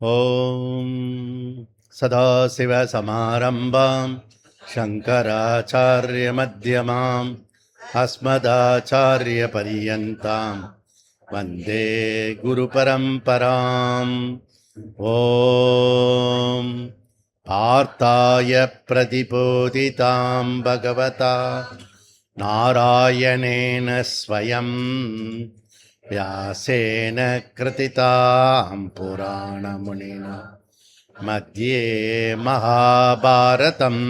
ॐ सदाशिवसमारम्भां शङ्कराचार्यमध्यमाम् अस्मदाचार्यपर्यन्तां वन्दे गुरुपरम्पराम्। ॐ पार्थाय प्रतिबोधितां भगवता नारायणेन स्वयं व्यासेन कृतितां पुराणमुनिना मध्ये महाभारतम्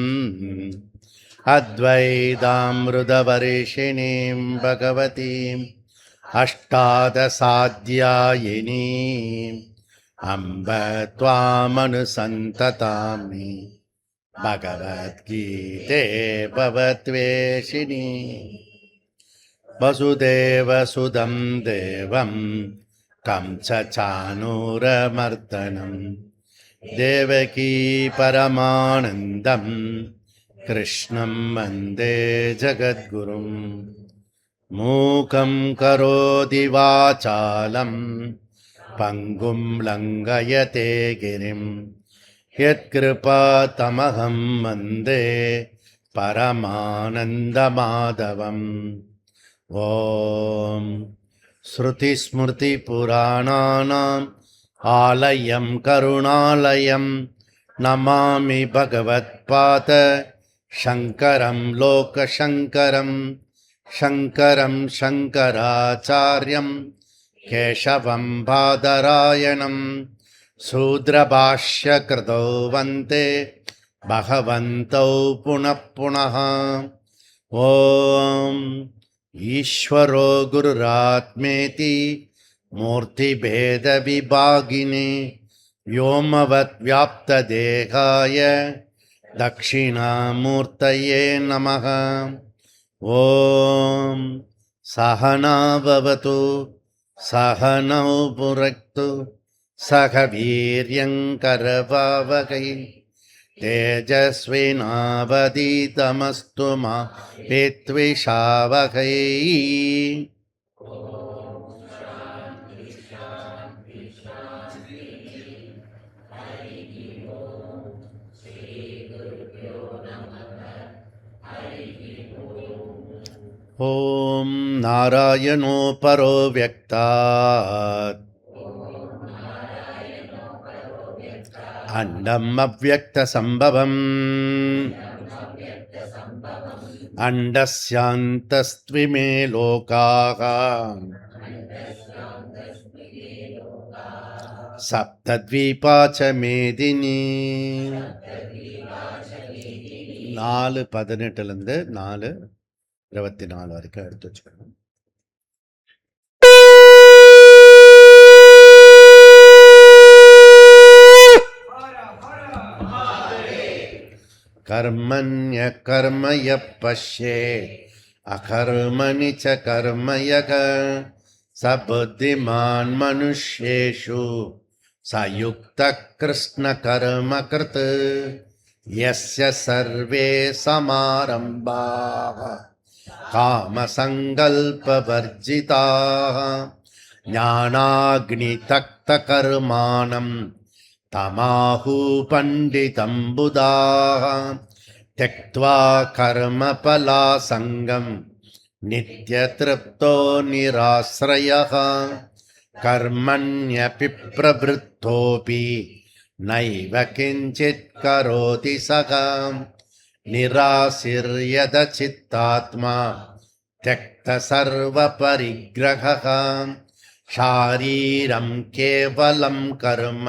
अद्वैतामृतवर्षिणीं भगवतीम् अष्टादशाध्यायिनीम् अम्ब त्वामनुसन्ततामि भगवद्गीते भवद्वेषिणी। वसुदेवसुतं देवं कंसचाणूरमर्दनं देवकी परमानन्दं कृष्णं वन्दे जगद्गुरुं। मूकं करोति वाचालं पङ्गुं लङ्घयते गिरिं यत्कृपातमहं वन्दे परमानन्दमाधवम्। ॐ श्रुतिस्मृतिपुराणानाम् आलयं करुणालयं नमामि भगवत्पाद शङ्करं लोकशङ्करं। शङ्करं शङ्कराचार्यं केशवं बादरायणं शूद्रभाष्यकृतौ वन्दे भगवन्तौ पुनः पुनः। ॐ ईश्वरो गुरुरात्मेति मूर्तिभेदविभागिने व्योमवद्व्याप्तदेहाय दक्षिणामूर्तये नमः। ॐ सहना भवतु सहनौ पुनक्तु सह वीर्यङ्करवावहै तेजस्विनावधीतमस्तु मा विद्विषावहै। ॐ नारायणो परो व्यक्तात् अण्डम् अव्यक्तसम्भवम् अण्डस्यान्तस्त्विमे लोकाः सप्तद्वीपा च मेदिनी। 4:18 4:24 வரைக்கும் எடுத்து வச்சுக்கணும். कर्मण्य कर्म यः पश्येत् अकर्मणि च कर्म यः स बुद्धिमान् मनुष्येषु स युक्तः कृष्णकर्मकृत्। यस्य सर्वे समारम्भाः कामसङ्कल्पवर्जिताः ज्ञानाग्नितप्तकर्माणं तमाहु पण्डितं बुधाः। त्यक्त्वा कर्मफलासङ्गं नित्यतृप्तो निराश्रयः कर्मण्यपि प्रवृत्तोऽपि नैव किञ्चित् करोति सः निराशीर्यदचित्तात्मा त्यक्तसर्वपरिग्रहः। शारीरं केवलं कर्म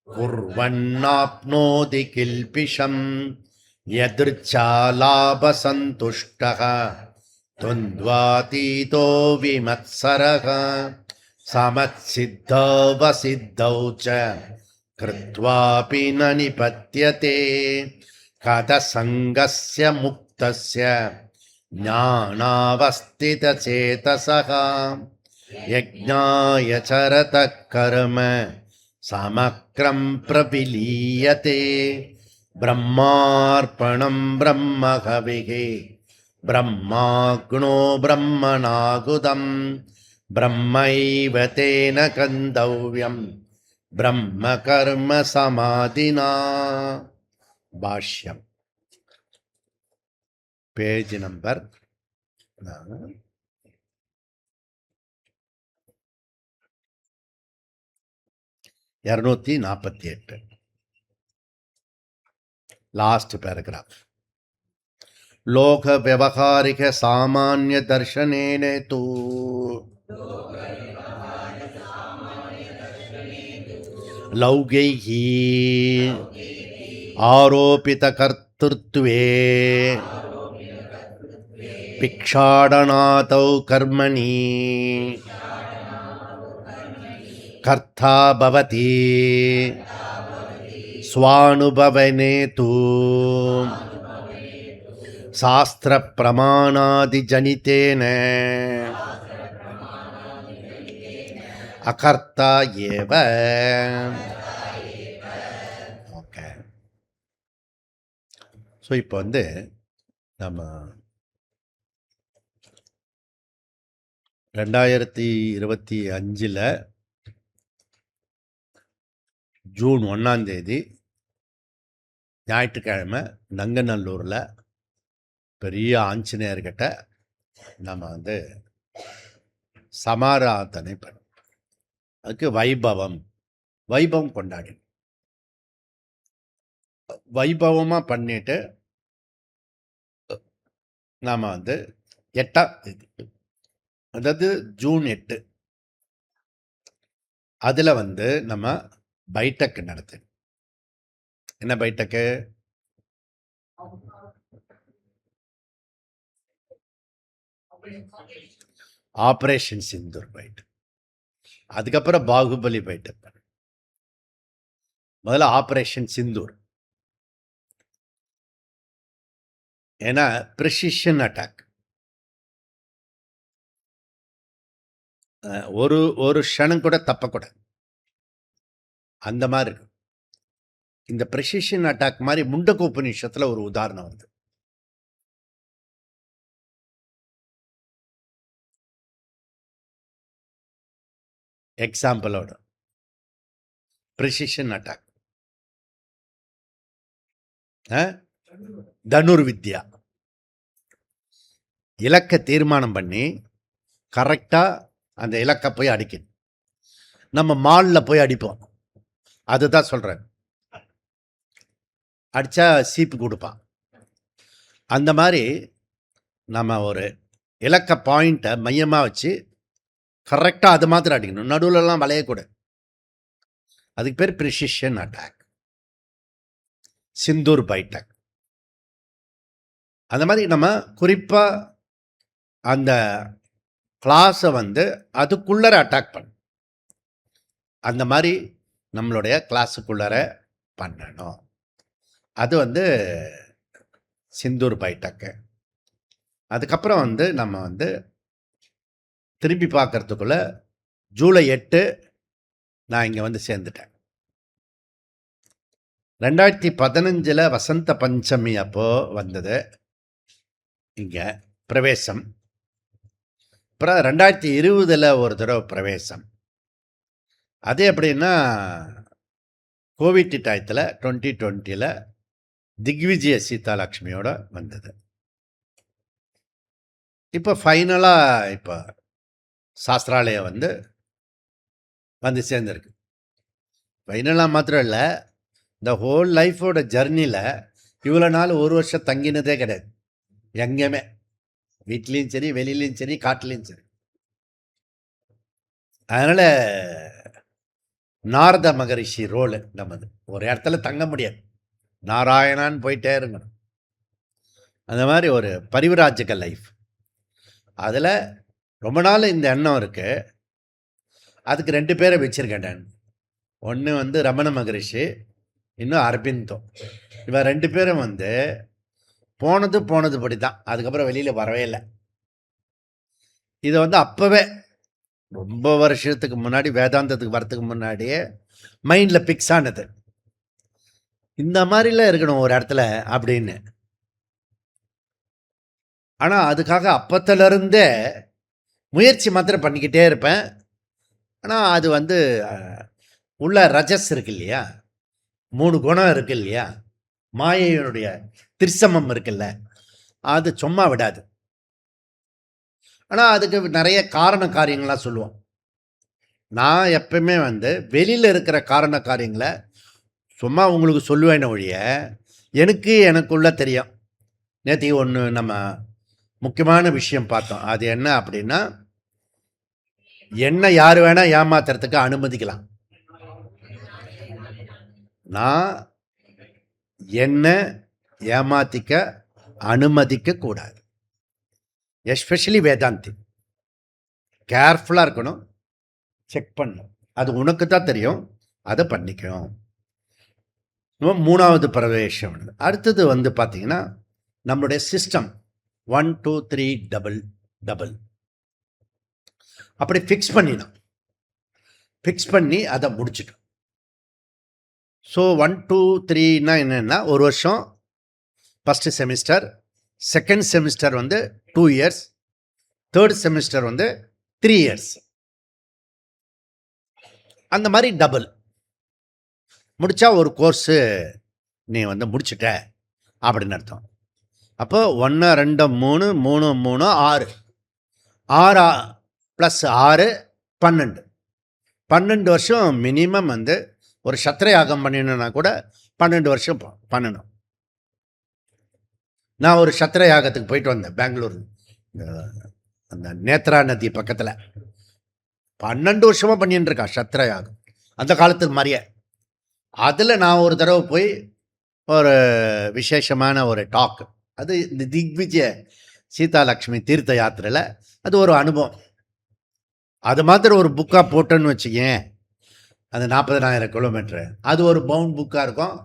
कुर्वन्नाप्नोति किल्बिषम् यदृच्छालाभसन्तुष्टः द्वन्द्वातीतो विमत्सरः। समत्सिद्धौ च कृत्वापि न निपत्यते कथसङ्गस्य मुक्तस्य ज्ञानावस्थितचेतसः। यज्ञाय चरतः कर्म समक्रं प्रविलीयते ब्रह्मार्पणं ब्रह्महविः ब्रह्माग्नो ब्रह्मणाहुतं ब्रह्मैव तेन गन्तव्यं பிரம்ம கர்ம சமாதினா. பாஷ்யம் பேஜ் நம்பர் 248, லாஸ்ட் பேராகிராஃப். லோக விவகாரிக சாமானிய தர்ஷனேன தூ லௌகைஹி ஆரோபித கர்த்திருத்வே பிக்ஷாடனாதௌ கர்மணி கர்த்தா பவதி ஸ்வானுபவனே தூ சாஸ்திர பிரமாணாதி ஜனிதேன அகர்த்தா ஏவ. ஓகே, ஸோ இப்போ வந்து நம்ம 2025 ஜூன் 1 ஞாயிற்றுக்கிழமை நங்கநல்லூரில் பெரிய ஆஞ்சநேயர்கிட்ட நம்ம வந்து சமாராதனை பண்ணோம். அதுக்கு வைபவம் கொண்டாடி வைபவமாக பண்ணிட்டு நாம் வந்து 8ஆம் தேதி, அதாவது ஜூன் 8, அதில் வந்து நம்ம பைட்டக் நடத்து. என்ன பைட்டக்கு? Operation Sindoor byte. அதுக்கப்புறம் பாகுபலி பைட்டக். முதல்ல ஆபரேஷன் சிந்தூர். ஏன்னா ப்ரிசிஷன் அட்டாக், ஒரு க்ஷணம் கூட தப்பக்கூடாது. அந்த மாதிரி இருக்கு. இந்த ப்ரிசிஷன் அட்டாக் மாதிரி முண்டக்க உபநிஷத்துல ஒரு உதாரணம் வருது. எக்ஸாம்பிளோட ப்ரிசிஷன் அட்டாக். தனுர்வித்யா, இலக்கை தீர்மானம் பண்ணி கரெக்டாக அந்த இலக்கை போய் அடிக்கணும். நம்ம மாலில் போய் அடிப்போம், அதுதான் சொல்கிறேன். அடித்தா சீப்பு கொடுப்பான். அந்த மாதிரி நம்ம ஒரு இலக்க பாயிண்ட்டை மையமாக வச்சு கரெக்டாக அது மாத்திரம் அடிக்கணும், நடுவில்லாம் வளையக்கூடாது. அதுக்கு பேர் ப்ரிசிஷன் அட்டாக், சிந்தூர் பைட்டக். அந்த மாதிரி நம்ம குறிப்பாக அந்த கிளாஸை வந்து அதுக்குள்ளர அட்டாக் பண்ணணும். அந்த மாதிரி நம்மளுடைய கிளாஸுக்குள்ளர பண்ணணும். அது வந்து சிந்தூர் பைட்டக்கு. அதுக்கப்புறம் வந்து நம்ம வந்து திரும்பி பார்க்கறதுக்குள்ள ஜூலை 8 நான் இங்கே வந்து சேர்ந்துட்டேன். 2015 வசந்த பஞ்சமி அப்போ வந்தது இங்கே பிரவேசம். அப்புறம் 2020 ஒரு தடவை பிரவேசம். அது எப்படின்னா கோவிட் டயத்தில் 2020 திக்விஜய சீதாலட்சுமியோட வந்தது. இப்போ ஃபைனலாக இப்போ சாஸ்திராலயம் வந்து சேர்ந்துருக்கு. ஃபைனலாக மாத்திரம் இல்லை, இந்த ஹோல் லைஃபோட ஜர்னியில் இவ்வளோ நாள் ஒரு வருஷம் தங்கினதே கிடையாது. எங்கேயுமே, வீட்லேயும் சரி, வெளியிலையும் சரி, காட்டிலையும் சரி. அதனால் நாரத மகரிஷி ரோலு நமது. ஒரு இடத்துல தங்க முடியாது, நாராயணான்னு போயிட்டே இருக்கணும். அந்த மாதிரி ஒரு பரிவராஜக லைஃப். அதில் ரொம்ப நாள் இந்த எண்ணம் இருக்குது. அதுக்கு 2 பேரை வச்சுருக்கேன் நான். ஒன்று ரமண மகரிஷி, இன்னும் அரபிந்தோ. இவன் 2 பேரும் போனதுபடி தான், அதுக்கப்புறம் வெளியில் வரவே இல்லை. இதை அப்போவே ரொம்ப வருஷத்துக்கு முன்னாடி, வேதாந்தத்துக்கு வரத்துக்கு முன்னாடியே மைண்டில் பிக்ஸ் ஆனது. இந்த மாதிரிலாம் இருக்கணும் ஒரு இடத்துல அப்படின்னு. ஆனால் அதுக்காக அப்பத்திலிருந்தே முயற்சி மாத்திரம் பண்ணிக்கிட்டே இருப்பேன். ஆனால் அது உள்ள ரஜஸ் இருக்கு இல்லையா, 3 குணம் இருக்கு இல்லையா, மாயையினுடைய திரிசமம் இருக்குல்ல, அது சும்மா விடாது. ஆனால் அதுக்கு நிறைய காரண காரியங்களாம் சொல்லுவோம். நான் எப்பவுமே வெளியில் இருக்கிற காரண காரியங்களை சும்மா உங்களுக்கு சொல்லுவேன் ஒழிய, எனக்குள்ள தெரியும். நேற்று ஒன்று நம்ம முக்கியமான விஷயம் பார்த்தோம். அது என்ன அப்படின்னா, என்ன யார் வேணால் ஏமாத்துறதுக்கு அனுமதிக்கலாம். நான் என்ன ஏமாத்திக்க அனுமதிக்க கூடாது. எஸ்பெஷலி வேதாந்தி கேர்ஃபுல்லாக இருக்கணும், செக் பண்ணணும். அது உனக்கு தான் தெரியும், அதை பண்ணிக்கணும். மூணாவது பிரவேசம். அடுத்தது பார்த்தீங்கன்னா நம்மளுடைய சிஸ்டம் 1 2 3 டபுள் டபுள் அப்படி ஃபிக்ஸ் பண்ணிடணும். ஃபிக்ஸ் பண்ணி அதை முடிச்சிட்டோம். ஸோ 1 2 3னா என்னென்னா, ஒரு வருஷம் first semester, second semester 2 years, third semester 3 years. அந்த மாதிரி டபுள் முடித்தா ஒரு கோர்ஸு நீ முடிச்சுட்ட அப்படின்னு அர்த்தம். அப்போ 1 2 3 3 3 6 6 + 6 12 12 வருஷம் மினிமம் ஒரு சத்திரயாகம் பண்ணினா கூட 12 வருஷம் பண்ணணும். நான் ஒரு சத்திரயாகத்துக்கு போயிட்டு வந்தேன் பெங்களூர், அந்த நேத்ரா நதி பக்கத்தில். 12 வருஷமாக பண்ணிட்டு இருக்கா சத்திரயாகம், அந்த காலத்துக்கு மாதிரியே. அதில் நான் ஒரு தடவை போய் ஒரு விசேஷமான ஒரு டாக், அது இந்த திக்விஜய சீதாலக்ஷ்மி தீர்த்த யாத்திரையில், அது ஒரு அனுபவம். அது மாத்திரம் ஒரு புக்காக போட்டோன்னு வச்சுக்கேன், அது 40,000 கிலோமீட்டரு, அது ஒரு பவுண்ட் புக்காக இருக்கும்.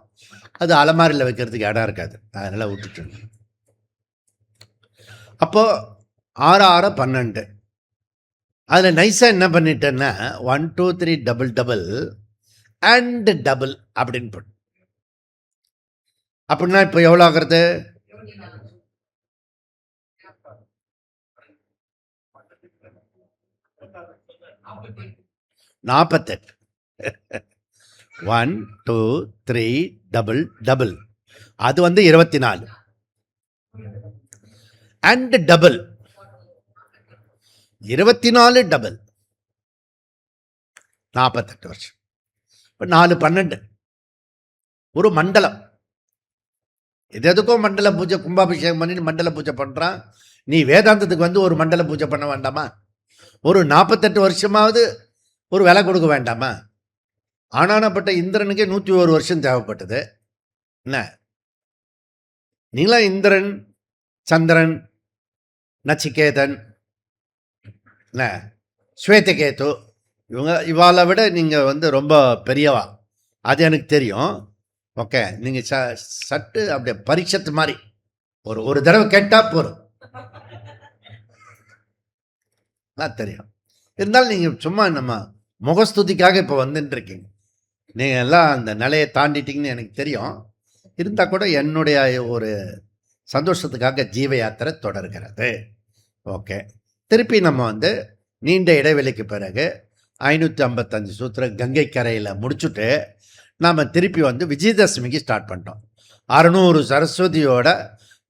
அது அலமாரியில் வைக்கிறதுக்கு இடம் இருக்காது, அதனால் விட்டுட்டு. அப்போது 6 6 12 அதில் நைஸாக என்ன பண்ணிட்டேன்னா 1 2 3 டபுள் டபுள் அண்ட் டபுள் அப்படின்னு போட்டு. அப்படின்னா இப்போ எவ்வளோ ஆகிறது? 48. 1 2 3 டபுள் டபுள் அது 24 அண்ட் டபுள் 24 டபுள் 48 வருஷம். இப்போ 4 12 ஒரு மண்டலம். எதுக்கும் மண்டல பூஜை, கும்பாபிஷேகம் பண்ணி மண்டல பூஜை பண்ணுறான். நீ வேதாந்தத்துக்கு ஒரு மண்டல பூஜை பண்ண வேண்டாமா? ஒரு 48 வருஷமாவது ஒரு விலை கொடுக்க வேண்டாமா? ஆனானப்பட்ட இந்திரனுக்கே 101 வருஷம் தேவைப்பட்டது. என்ன நீங்களாம் இந்திரன், சந்திரன், நச்சிகேதன், என்ன ஸ்வேதகேது, இவாளை விட நீங்கள் ரொம்ப பெரியவா, அது எனக்கு தெரியும். ஓகே, நீங்கள் சட்டு அப்படியே பரீட்சத்து மாதிரி ஒரு தடவை கேட்டால் போகிறோம், தெரியும். இருந்தாலும் நீங்கள் சும்மா நம்ம முகஸ்துதிக்காக இப்போ வந்துட்டுருக்கீங்க. நீங்கள் எல்லாம் அந்த நிலையை தாண்டிட்டீங்கன்னு எனக்கு தெரியும். இருந்தால் கூட என்னுடைய ஒரு சந்தோஷத்துக்காக ஜீவ யாத்திரை தொடர்கிறது. ஓகே, திருப்பி நம்ம நீண்ட இடைவெளிக்கு பிறகு 555 சூத்திர கங்கை கரையில் முடிச்சுட்டு நாம் திருப்பி விஜயதசமிக்கு ஸ்டார்ட் பண்ணிட்டோம். 600 சரஸ்வதியோட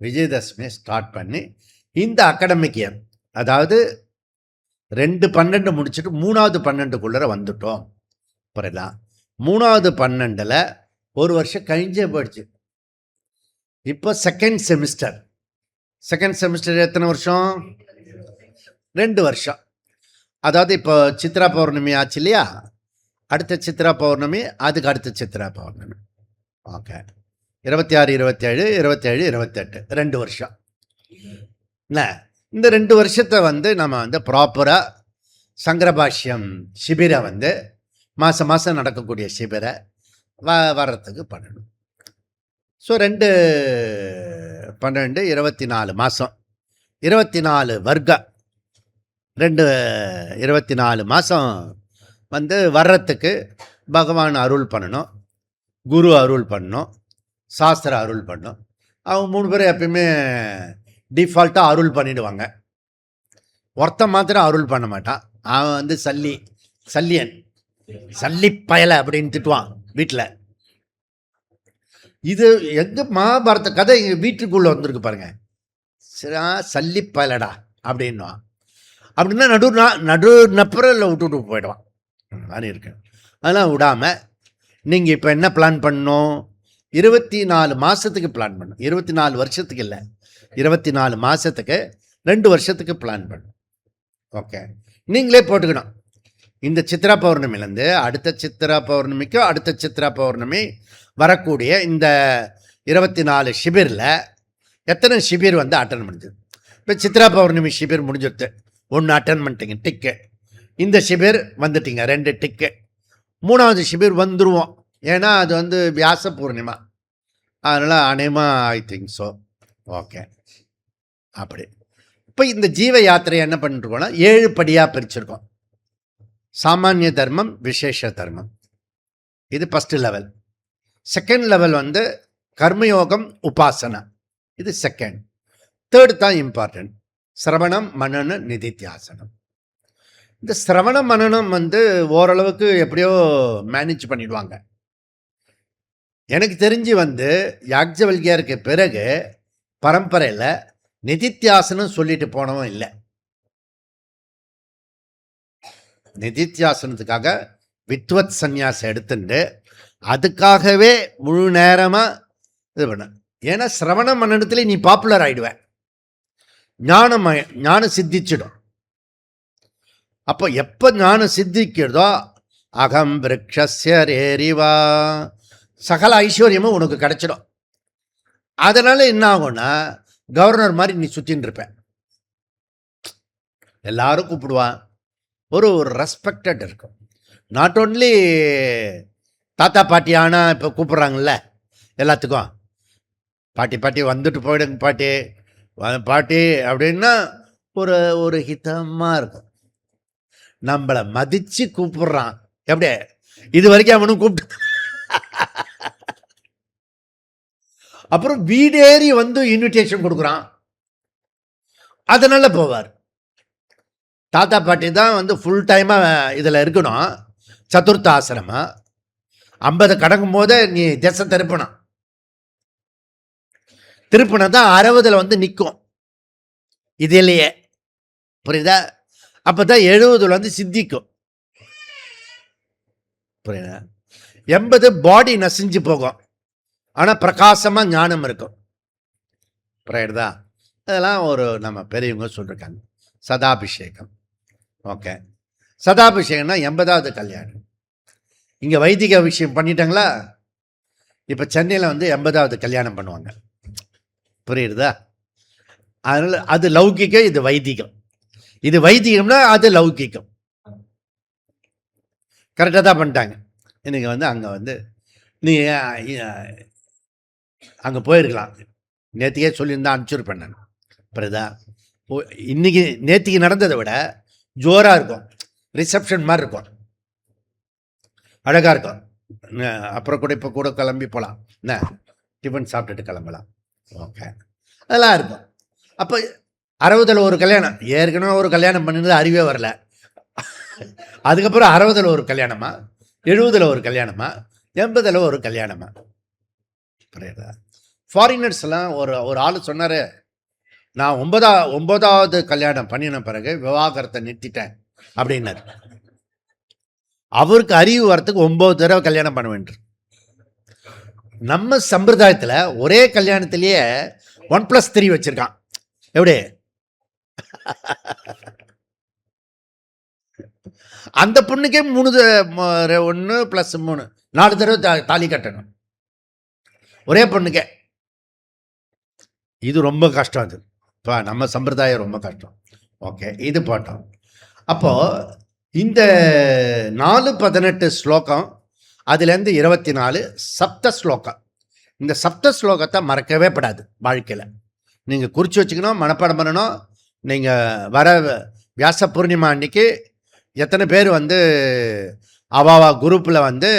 விஜயதசமி ஸ்டார்ட் பண்ணி இந்த அகாடமிக் இயர், அதாவது 2 12 முடிச்சுட்டு 3வது 12க்குள்ளே வந்துட்டோம். புரியலாம்? 3வது 12ல் ஒரு வருஷம் கழிஞ்சே போயிடுச்சு. இப்போ செகண்ட் செமிஸ்டர் எத்தனை வருஷம்? 2 வருஷம். அதாவது இப்போ சித்ரா பௌர்ணமி ஆச்சு இல்லையா, அடுத்த சித்ரா பௌர்ணமி, அதுக்கு அடுத்த சித்ரா பௌர்ணமி. ஓகே, 26 27 27 28 2 வருஷம். என்ன இந்த 2 வருஷத்தை நம்ம ப்ராப்பராக சங்கரபாஷ்யம் சிபிரை மாதம் மாதம் நடக்கக்கூடிய சிபிரை வர்றதுக்கு பண்ணணும். ஸோ 2 12 24 மாதம், 24 வர்க்கம், 24 மாதம் வர்றதுக்கு பகவான் அருள் பண்ணணும், குரு அருள் பண்ணணும், சாஸ்திர அருள் பண்ணணும். அவங்க 3 பேரும் எப்பயுமே டிஃபால்ட்டாக அருள் பண்ணிவிடுவாங்க. ஒருத்தன் மாத்திரம் அருள் பண்ண மாட்டான். அவன் சல்லியன். சல்லிப்பயலை அப்படின்னு திட்டுவான் வீட்டில். இது எங்க மகாபாரத கதை எங்கள் வீட்டுக்குள்ளே வந்திருக்கு பாருங்க. சரியா சல்லிப்பயலடா அப்படின்வான். அப்படின்னா நடு நப்புறில் விட்டுட்டு போயிடுவான். மாதிரி இருக்கு. அதெல்லாம் விடாமல் நீங்கள் இப்போ என்ன பிளான் பண்ணணும்? 24 மாதத்துக்கு பிளான் பண்ணணும். 24 வருஷத்துக்கு இல்லை, 24 மாதத்துக்கு 2 வருஷத்துக்கு பிளான் பண்ணணும். ஓகே, நீங்களே போட்டுக்கணும். இந்த சித்ரா பௌர்ணமிலேருந்து அடுத்த சித்ரா பௌர்ணமிக்கு அடுத்த சித்ரா பௌர்ணமி வரக்கூடிய இந்த 24 ஷிபிரில் எத்தனை ஷிபிர் வந்து அட்டன் பண்ணுது? இப்போ சித்ரா பௌர்ணமி ஷிபிர் முடிஞ்சிடுது, 1 அட்டன் பண்ணிட்டீங்க, டிக்கு. இந்த ஷிபிர் வந்துட்டீங்க, 2 டிக்கு. 3வது ஷிபிர் வந்துடுவோம், ஏன்னா அது வந்து வியாச பூர்ணிமா, அதனால் அநேகமாக ஐ திங்க் ஸோ. ஓகே, அப்படி இப்போ இந்த ஜீவ யாத்திரையை என்ன பண்ணிருக்கோம்னா 7 படியாக பிரிச்சிருக்கோம். சாமானிய தர்மம், விசேஷ தர்மம், இது ஃபஸ்ட்டு லெவல். செகண்ட் லெவல் வந்து கர்மயோகம், உபாசனா, இது செகண்ட். தேர்டு தான் இம்பார்ட்டன்ட், சிரவணம், மனனம், நிதித்தியாசனம். இந்த சிரவண மனனம் வந்து ஓரளவுக்கு எப்படியோ மேனேஜ் பண்ணிடுவாங்க. எனக்கு தெரிஞ்சு வந்து யாக்ஞவல்கியருக்கு பிறகு பரம்பரையில் நிதித்தியாசனம் சொல்லிட்டு போனவன் இல்லை. நிதித்தியாசனத்துக்காக வித்வத் சந்நியாசம் எடுத்துட்டு அதுக்காகவே முழு நேரமாக இது பண்ண. ஏன்னா சிரவண மன்னனத்துல நீ பாப்புலர் ஆயிடுவேன், ஞானம் சித்திச்சிடும். அப்போ எப்போ ஞானம் சித்திக்கிறதோ அகம் விரக்ஷஸ்ய ரேரிவா, சகல ஐஸ்வர்யமும் உனக்கு கிடைச்சிடும். அதனால என்ன ஆகும்னா கவர்னர் மாதிரி நீ சுற்றின்னு இருப்ப, எல்லாரும் கூப்பிடுவான், ஒரு ரெஸ்பெக்டட் இருக்கும். நாட் ஓன்லி தாத்தா பாட்டி, ஆனால் இப்போ கூப்பிட்றாங்கல்ல எல்லாத்துக்கும், பாட்டி பாட்டி வந்துட்டு போயிடுங்க பாட்டி பாட்டி அப்படின்னா ஒரு ஹிதமாக இருக்கும். நம்மளை மதித்து கூப்பிடுறான். எப்படி இது வரைக்கும் அவனும் கூப்பிட்டு அப்புறம் வீடேறி வந்து இன்விடேஷன் கொடுக்குறான், அதனால போவார். தாத்தா பாட்டி தான் வந்து ஃபுல் டைமாக இதில் இருக்கணும், சதுர்த்த ஆசிரமா. 50 கடக்கும் போதே நீ திசை திருப்பணும், திருப்பினா தான் 60 வந்து நிற்கும் இதிலேயே, புரியுதா? அப்போ தான் 70 வந்து சித்திக்கும், புரியுதா? 80 பாடி நசிஞ்சு போகும், ஆனால் பிரகாசமாக ஞானம் இருக்கும், புரியுதா? அதெல்லாம் ஒரு நம்ம பெரியவங்க சொல்லியிருக்காங்க. சதாபிஷேகம். ஓகே, சதாபிஷேகம்னா 80வது கல்யாணம். இங்கே வைதிக விஷயம் பண்ணிட்டாங்களா, இப்போ சென்னையில் வந்து 80வது கல்யாணம் பண்ணுவாங்க, புரியுதா? அதனால் அது லௌகிகம், இது வைதிகம். இது வைதிகம்னா அது லௌகிகம். கரெக்டாக தான் பண்ணிட்டாங்க. இன்னைக்கு வந்து அங்கே வந்து நீ அங்கே போயிருக்கலாம், நேற்றுக்கே சொல்லியிருந்தா அனுப்பிச்சுருப்பேன் நான், புரியுதா? இன்னைக்கு நேற்றுக்கு நடந்ததை விட ஜோராக இருக்கும், ரிசப்ஷன் மாதிரி இருக்கும், அழகாக இருக்கும். அப்புறம் கூட இப்போ கூட கிளம்பி போகலாம், என்ன டிஃபன் சாப்பிட்டுட்டு கிளம்பலாம். ஓகே, அதெல்லாம் இருக்கும். அப்போ 60ல் ஒரு கல்யாணம், ஏற்கனவே ஒரு கல்யாணம் பண்ணினது அறிவே வரல, அதுக்கப்புறம் 60ல் ஒரு கல்யாணமா, 70ல் ஒரு கல்யாணமா, 80ல் ஒரு கல்யாணமா, புரியுதா? ஃபாரினர்ஸ் எல்லாம் ஒரு ஆள் சொன்னார், நான் 9வது கல்யாணம் பண்ணின பிறகு விவாகரத்தை நிறுத்திட்டேன் அப்படின்னாரு. அவருக்கு அறிவு வரத்துக்கு 9 தடவை கல்யாணம் பண்ண வேண்டும். நம்ம சம்பிரதாயத்தில் ஒரே கல்யாணத்திலேயே 1+3 வச்சிருக்கான். எப்படி? அந்த பொண்ணுக்கே 1+3 4 தடவை தாலி கட்டணும் ஒரே பொண்ணுக்கே. இது ரொம்ப கஷ்டம். அது இப்போ நம்ம சம்பிரதாயம் ரொம்ப கஷ்டம். ஓகே, இது போட்டோம். அப்போது இந்த 4:18 ஸ்லோகம், அதுலேருந்து 24 சப்த ஸ்லோகம். இந்த சப்த ஸ்லோகத்தை மறக்கவே படாது வாழ்க்கையில். நீங்கள் குறித்து வச்சுக்கணும், மனப்பாடம் பண்ணணும். நீங்கள் வர வியாச பூர்ணிமா அன்னைக்கு எத்தனை பேர் வந்து அவாவா குரூப்பில் வந்து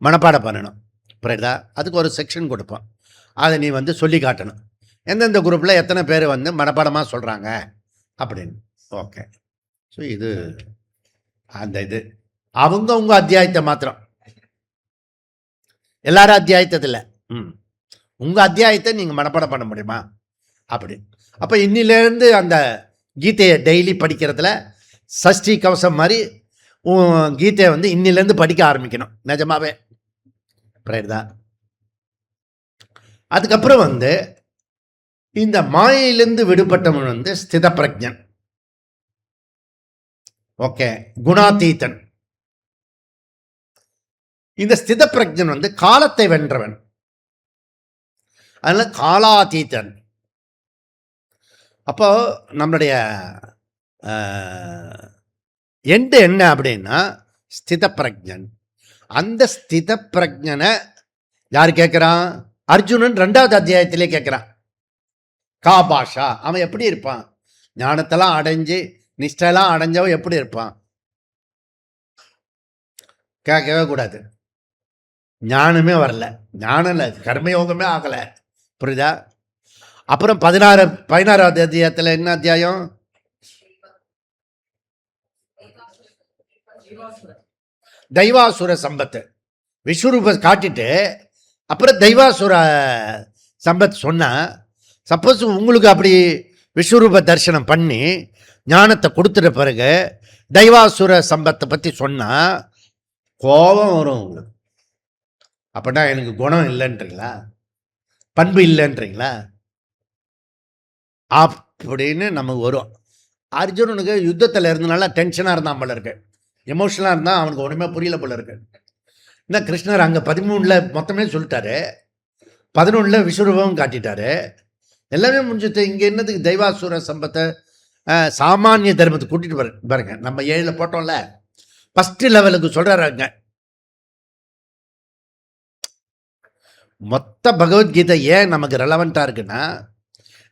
மனப்பாடம் பண்ணணும், புரியுதா? அதுக்கு ஒரு செக்ஷன் கொடுப்போம், அதை நீ வந்து சொல்லி காட்டணும், எந்தெந்த குரூப்பில் எத்தனை பேர் வந்து மனப்பாடமாக சொல்கிறாங்க அப்படின்னு. ஓகே, ஸோ இது அந்த இது அவங்க உங்க அத்தியாயத்தை மாத்திரம், எல்லாரும் அத்தியாயத்தில் உங்க அத்தியாயத்தை நீங்க மனப்பாடம் பண்ண முடியுமா? அப்படி அப்ப இன்னிலேருந்து அந்த கீதையை டெய்லி படிக்கிறதுல சஷ்டி கவசம் மாதிரி கீதையை வந்து இன்னிலேருந்து படிக்க ஆரம்பிக்கணும். நிஜமாவே தான். அதுக்கப்புறம் வந்து இந்த மாயையிலிருந்து விடுபட்டவன் வந்து ஸ்தித பிரஜன், ஓகே, குணாதீதன். இந்த ஸ்தித பிரஜன் வந்து காலத்தை வென்றவன், அதனால காலாதீதன். அப்போ நம்மளுடைய எண்டு என்ன அப்படின்னா ஸ்தித பிரஜன். அந்த ஸ்தித பிரஜனை யார் கேட்குறான்? அர்ஜுனன் 2வது அத்தியாயத்திலே கேட்குறான். கா பாஷா, அவன் எப்படி இருப்பான்? ஞானத்தெல்லாம் அடைஞ்சு நிஷ்டெல்லாம் அடைஞ்சவன் எப்படி இருப்பான்? கேட்கவே கூடாது. ஞானமே வரல, ஞானம் இல்லை, கர்மயோகமே ஆகலை. புரியுதா? அப்புறம் 16வது அத்தியாயத்தில் என்ன அத்தியாயம்? தெய்வாசுர சம்பத்து. விஸ்வரூப காட்டிட்டு அப்புறம் தெய்வாசுர சம்பத் சொன்னா, சப்போஸ் உங்களுக்கு அப்படி விஸ்வரூப தரிசனம் பண்ணி ஞானத்தை கொடுத்துட்ட பிறகு தெய்வாசுர சம்பத்தை பற்றி சொன்னால் கோபம் வரும் உங்களுக்கு. அப்படின்னா எனக்கு குணம் இல்லைன்றீங்களா, பண்பு இல்லைன்றீங்களா அப்படின்னு நமக்கு வரும். அர்ஜுனனுக்கு யுத்தத்தில் இருந்தனால டென்ஷனாக இருந்தான் போல இருக்கு, எமோஷனலாக இருந்தால் அவனுக்கு ஒன்றுமே புரியல போல இருக்கு. என்ன கிருஷ்ணர் அங்கே 13 மொத்தமே சொல்லிட்டாரு, 11 விஸ்வரூபம் காட்டிட்டாரு, எல்லாமே முடிஞ்சுட்டு இங்கே என்னதுக்கு தெய்வாசுர சம்பத்தை சாமானிய தர்மத்தை கூட்டிகிட்டு பாருங்க. நம்ம 7 போட்டோம்ல, ஃபஸ்ட்டு லெவலுக்கு சொல்கிறாங்க. மொத்த பகவத்கீதை ஏன் நமக்கு ரெலவெண்ட்டாக இருக்குன்னா,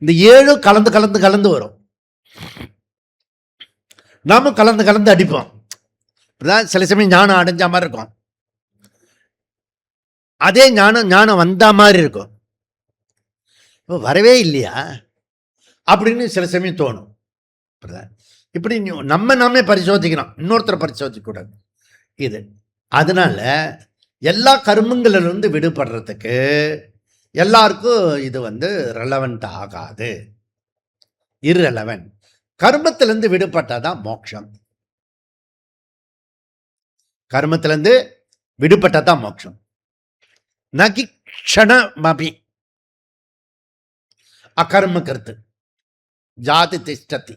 இந்த 7 கலந்து கலந்து கலந்து வரும். நாமும் கலந்து கலந்து அடிப்போம். சில சமயம் ஞானம் அடைஞ்ச மாதிரி இருக்கும், அதே ஞானம் வந்த மாதிரி இருக்கும். இப்போ வரவே இல்லையா அப்படின்னு சில சமயம் தோணும். இப்படி நாமே பரிசோதிக்கணும், இன்னொருத்தரை பரிசோதிக்க கூடாது இது. அதனால எல்லா கர்மங்களிலிருந்து விடுபடுறதுக்கு எல்லாருக்கும் இது வந்து ரெலவெண்ட் ஆகாது, இர்ரெலவெண்ட். கர்மத்திலிருந்து விடுபட்டாதான் மோட்சம், கர்மத்திலிருந்து விடுபட்டாதான் மோட்சம். நகி க்ஷணமபி அகர்ம கருத்து ஜாதி திஷ்டத்தி.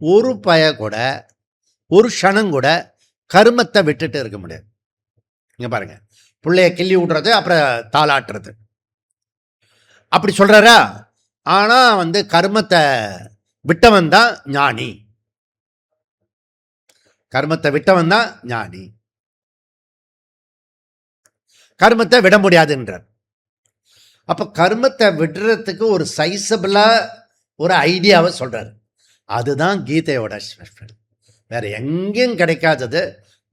ஒரு பய கூட ஒரு க்ஷணம் கூட கர்மத்தை விட்டுட்டு இருக்க முடியாது. இங்க பாருங்க, பிள்ளைய கிள்ளி விடுறது அப்புறம் தாளாட்டுறது அப்படி சொல்றாரா? ஆனா வந்து கர்மத்தை விட்டவன் தான் ஞானி, கர்மத்தை விட்டவன் தான் ஞானி. கர்மத்தை விட முடியாதுன்றார். அப்ப கர்மத்தை விடுறதுக்கு ஒரு சைசபிளா ஒரு ஐடியாவை சொல்றாரு. அதுதான் கீதையோட ஸ்பெஷல். வேற எங்கேயும் கிடைக்காதது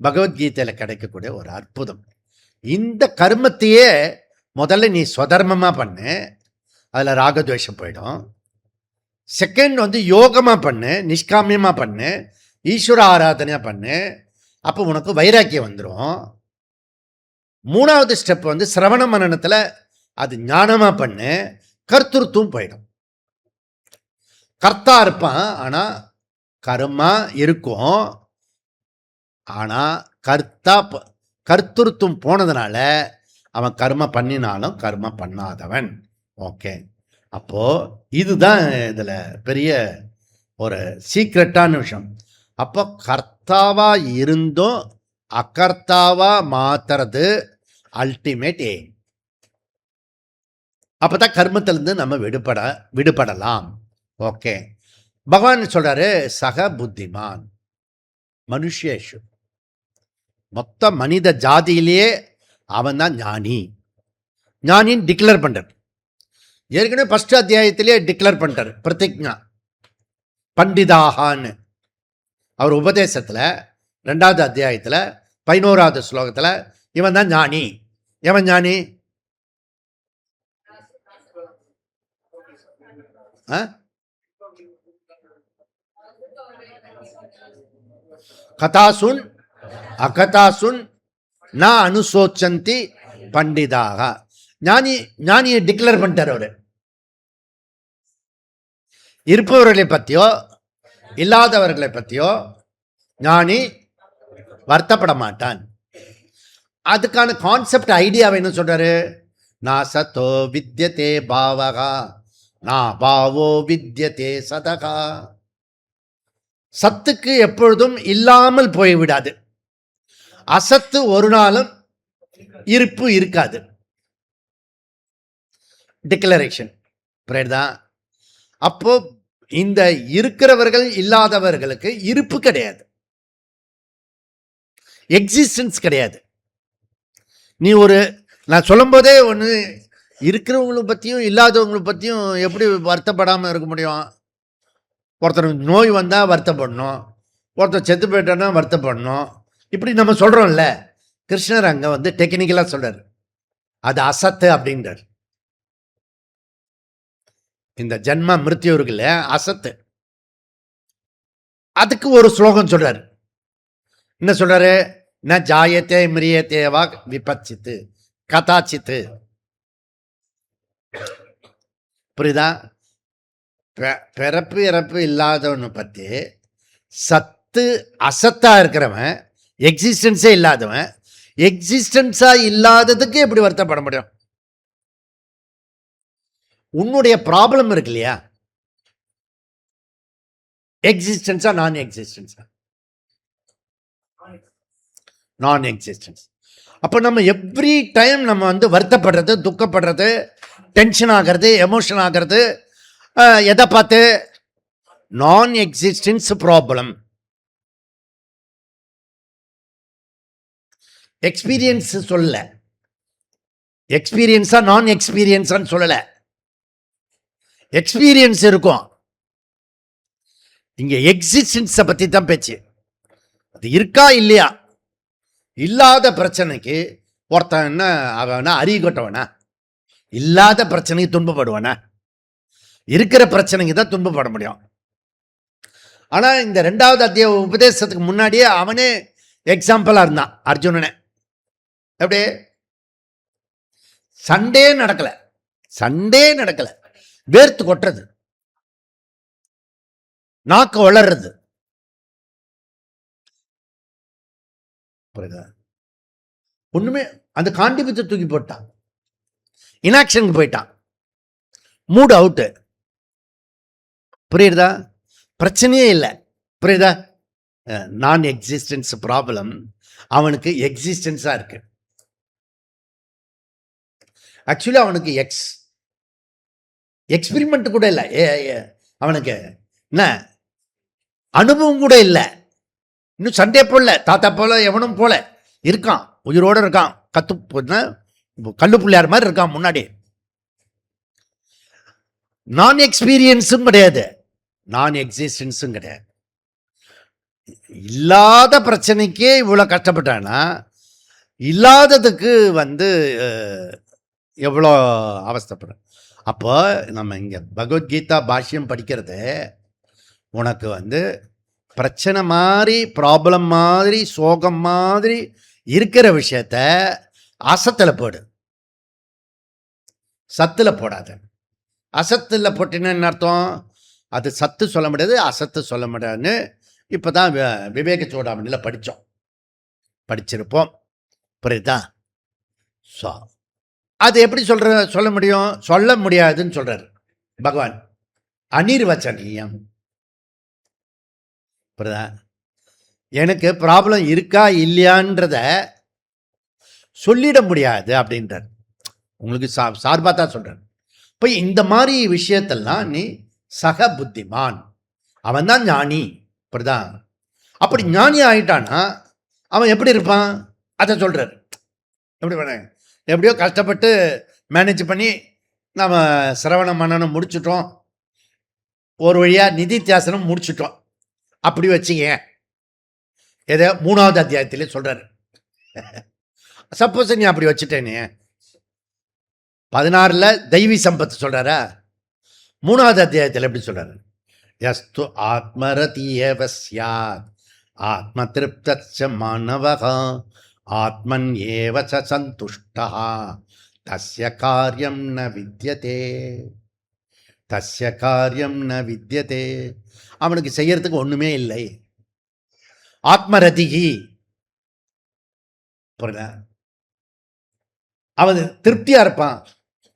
பகவத்கீதையில கிடைக்கக்கூடிய ஒரு அற்புதம். இந்த கர்மத்தையே முதல்ல நீ ஸ்வதர்மமா பண்ணு, அதுல ராகத்வேஷம் போயிடும். செகண்ட் வந்து யோகமா பண்ணு, நிஷ்காமியமா பண்ணு, ஈஸ்வர ஆராதனையா பண்ணு, அப்போ உனக்கு வைராக்கியம் வந்துடும். 3வது ஸ்டெப் வந்து சிரவண மனனத்துல அது ஞானமா பண்ணு, கர்த்தத்துவம் போயிடும். கர்த்தா இருப்பான், ஆனா கர்மா இருக்கும். ஆனா கர்த்தத்துவம் போனதுனால அவன் கர்ம பண்ணினாலும் கர்ம பண்ணாதவன். ஓகே, அப்போ இதுதான் இதுல பெரிய ஒரு சீக்ரெட்டான விஷயம். அப்போ கர்த்தாவா இருந்தும் அகர்த்தாவா மாத்துறது அல்டிமேட் எய்ம். அப்பதான் கர்மத்திலிருந்து நம்ம விடுபடலாம். ஓகே, பகவான் சொல்றாரு சக புத்திமான் மனுஷேஷு, மொத்த மனித ஜாதியிலேயே அவன் தான் ஞானி. ஞானின்னு டிக்ளேர் பண்றார். ஏற்கனவே ஃபர்ஸ்ட் அத்தியாயத்திலேயே டிக்ளேர் பண்றார் பிரதிஜ்ஞா பண்டிதாகான்னு. அவர் உபதேசத்துல 2வது அத்தியாயத்துல 11வது ஸ்லோகத்துல இவன் தான் ஞானி. எவன் ஞானி? கதாசுன் அகதாசுன் நான் அனுசோச்சந்தி பண்டிதாக. ஞானியை டிக்ளேர் பண்ணிட்டார் அவரு. இருப்பவர்களை பற்றியோ இல்லாதவர்களை பற்றியோ ஞானி வருத்தப்பட மாட்டான். அதுக்கான கான்செப்ட் ஐடியாவை என்ன சொல்றாரு? நான் சத்தோ வித்யதே பாவகா நான் பாவோ வித்யதே சதகா. சத்துக்கு எப்பொழுதும் இல்லாமல் போய்விடாது, அசத்து ஒரு நாளும் இருப்பு இருக்காது. டிக்ளரேஷன் புரியுதா? அப்போ இந்த இருக்கிறவர்கள் இல்லாதவர்களுக்கு இருப்பு கிடையாது, எக்ஸிஸ்டன்ஸ் கிடையாது. நீ நான் சொல்லும் போதே ஒன்று, இருக்கிறவங்களை பற்றியும் இல்லாதவங்களை பற்றியும் எப்படி வருத்தப்படாமல் இருக்க முடியும்? ஒருத்தர் நோய் வந்தால் வருத்தப்படணும், ஒருத்தர் செத்து போயிட்டோன்னா வருத்தப்படணும். இப்படி நம்ம சொல்கிறோம்ல. கிருஷ்ணர் அங்கே டெக்னிக்கலாக சொல்கிறார், அது அசத்து அப்படின்றார். இந்த ஜென்ம மிருத்யு இருக்குல்ல, அசத்து. அதுக்கு ஒரு ஸ்லோகம் சொல்றாரு. என்ன சொல்றாரு? ந ஜாயத்தே மிரியத்தேவா விபச்சித்து கதாச்சித்து. புரியுதா? பிறப்பு இறப்பு இல்லாதவனை பற்றி சத்து அசத்தா இருக்கிறவன், எக்ஸிஸ்டன்ஸே இல்லாதவன், எக்ஸிஸ்டன்ஸா இல்லாததுக்கு எப்படி வருத்தப்பட முடியும்? உன்னுடைய ப்ராப்ளம் இருக்கு இல்லையா, எக்ஸிஸ்டன்ஸா நான் எக்ஸிஸ்டன்ஸா? நான் எக்ஸிஸ்டன்ஸ். அப்போ நம்ம எவ்ரி டைம் நம்ம வருத்தப்படுறது, துக்கப்படுறது, டென்ஷன் ஆகிறது, எமோஷன் ஆகிறது எதை பார்த்து? நான் எக்ஸிஸ்டன்ஸ் ப்ராப்ளம். எக்ஸ்பீரியன்ஸ் சொல்லல, எக்ஸ்பீரியன்ஸா நான் எக்ஸ்பீரியன்ஸான்னு சொல்லல. எக்ஸ்பீரியன்ஸ் இருக்கும், இங்க எக்ஸிஸ்டன்ஸை பத்தி தான் பேச்சு. அது இருக்கா இல்லையா? இல்லாத பிரச்சனைக்கு ஒருத்தன் என்ன அவனா அறிகட்டவனா? இல்லாத பிரச்சனைக்கு துன்பப்படுவானா? இருக்கிற பிரச்சனைக்கு தான் துன்பப்பட முடியும். ஆனா இந்த 2வது அத்தியாய உபதேசத்துக்கு முன்னாடியே அவனே எக்ஸாம்பிளா இருந்தான், அர்ஜுனனே. எப்படி? சண்டே நடக்கல, வேர்த்து கொட்டுறது, நாக்கு வளர்றது. ஒண்ணுமே அந்த காண்டிபத்தை தூக்கி போட்டான், இனாக்ஷனுக்கு போயிட்டான், மூட் அவுட்டு. புரியுதா? பிரச்சனையே இல்லை. புரியுதா? நான் எக்ஸிஸ்டன்ஸ் ப்ராப்ளம் அவனுக்கு எக்ஸிஸ்டன்ஸா இருக்கு. ஆக்சுவலி அவனுக்கு எக்ஸ்பெரிமெண்ட் கூட இல்லை, அவனுக்கு என்ன அனுபவம் கூட இல்லை. இன்னும் சண்டே போல, தாத்தா போல, எவனும் போல இருக்கான், உயிரோட இருக்கான், கல்லு பிள்ளையார் மாதிரி இருக்கான் முன்னாடி. நான் எக்ஸ்பீரியன்ஸும் கிடையாது, நான் எக்ஸிஸ்டன்ஸும் கிடையாது. இல்லாத பிரச்சனைக்கே இவ்வளவு கஷ்டப்பட்டானா இல்லாததுக்கு எவ்வளோ அவஸ்தைப்படும். அப்போ நம்ம இங்க பகவத்கீதா பாஷ்யம் படிக்கிறது உனக்கு பிரச்சனை மாதிரி, ப்ராப்ளம் மாதிரி, சோகம் மாதிரி இருக்கிற விஷயத்த அசத்துல போடு, சத்துல போடாத. அசத்துல போட்டினா என்ன அர்த்தம்? அது சத்து சொல்ல முடியாது, அசத்து சொல்ல முடியாதுன்னு இப்போதான் விவேக சூடாமணியில் படிச்சிருப்போம். புரியுதா? அது எப்படி சொல்ல முடியும்? சொல்ல முடியாதுன்னு சொல்றாரு பகவான். அனிர்வச்சனீயம். புரியுதா? எனக்கு ப்ராப்ளம் இருக்கா இல்லையான்றத சொல்லிட முடியாது அப்படின்றார். உங்களுக்கு சார்பாக தான் சொல்றார். இப்போ இந்த மாதிரி விஷயத்தெல்லாம் நீ சக புத்திமான், அவன் தான் ஞானி. புரியுதா? அப்படி ஞானி ஆயிட்டானா அவன் எப்படி இருப்பான் அதை சொல்றாரு. எப்படி பண்ண, எப்படியோ கஷ்டப்பட்டு மேனேஜ் பண்ணி நம்ம சிரவண மன்னனம் முடிச்சுட்டோம், ஒரு வழியா நிதித்தியாசனம் முடிச்சுட்டோம். அப்படி வச்சுக்க, ஏதோ 3வது அத்தியாயத்திலே சொல்றாரு. சப்போஸ் நீ அப்படி வச்சுட்டேனே, 16ல் தெய்வீ சம்பத்து சொல்றாரா, 3வது அத்தியாயத்தில் எப்படி சொல்றாரு? யஸ்து ஆத்மரதியேவ ஸ்யாத் ஆத்ம திருப்தச்ச மாணவக ஆத்மன் ஏவ ச சந்துஷ்டः தஸ்ய காரியம் ந வித்யதே, தஸ்ய காரியம் ந வித்யதே. அவனுக்கு செய்யறதுக்கு ஒண்ணுமே இல்லை. ஆத்மரதிகி, புரியுதா? அவன் திருப்தியா இருப்பான்,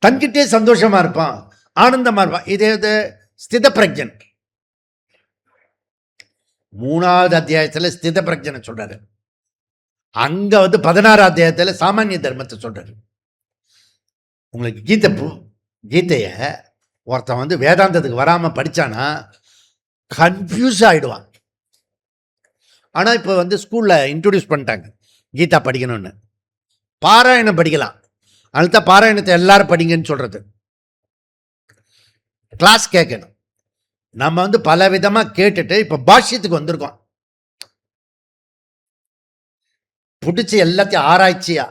தன்கிட்டே சந்தோஷமா இருப்பான், ஆனந்தமா இருப்பான். இதே இது ஸ்தித பிரஜன். 3வது அத்தியாயத்துல ஸ்தித பிரஜனை சொல்றாரு. அங்க 16வது அத்தியாயத்துல சாமானிய தர்மத்தை சொல்றாரு. உங்களுக்கு கீதைய ஒருத்தன் வேதாந்தத்துக்கு வராம படிச்சானா கன்ஃபியூஸ் ஆயிடுவான். ஆனா இப்ப ஸ்கூல்ல இன்ட்ரோடியூஸ் பண்ணிட்டாங்க கீதா படிக்கணும்னு. பாராயணம் படிக்கலாம், அதனால பாராயணத்தை எல்லாரும் படிங்கன்னு சொல்றது. கிளாஸ் கேட்கணும். நம்ம பல விதமா கேட்டுட்டு இப்ப பாஷ்யத்துக்கு வந்திருக்கோம். பிடிச்சி எல்லாத்தையும் ஆராய்ச்சியா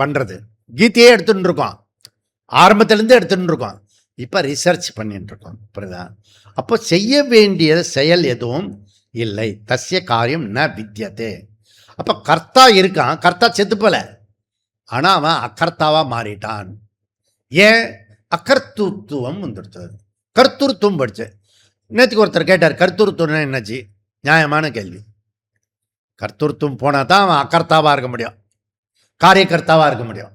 பண்றது. கீதையே எடுத்துட்டு இருக்கோம், ஆரம்பத்திலிருந்து எடுத்துட்டு இருக்கோம். இப்ப ரிசர்ச் பண்ணிட்டு இருக்கோம். புரியுதா? அப்போ செய்ய வேண்டிய செயல் எதுவும் இல்லை. தஸ்ய காரியம் ந வித்யதே. அப்ப கர்த்தா இருக்கான், கர்த்தா செத்து போல, ஆனா அவன் அகர்த்தாவா மாறிட்டான். ஏன்? அகர்த்தத்துவம் வந்துடுச்சு. கர்த்தூர்த்துவம் படிச்சு. நேற்றுக்கு ஒருத்தர் கேட்டார், கர்த்தூர்த்துவம்னா என்னாச்சு? நியாயமான கேள்வி. கர்த்தூர்த்துவம் போனா தான் அவன் அகர்த்தாவா இருக்க முடியும், காரியகர்த்தாவா இருக்க முடியும்.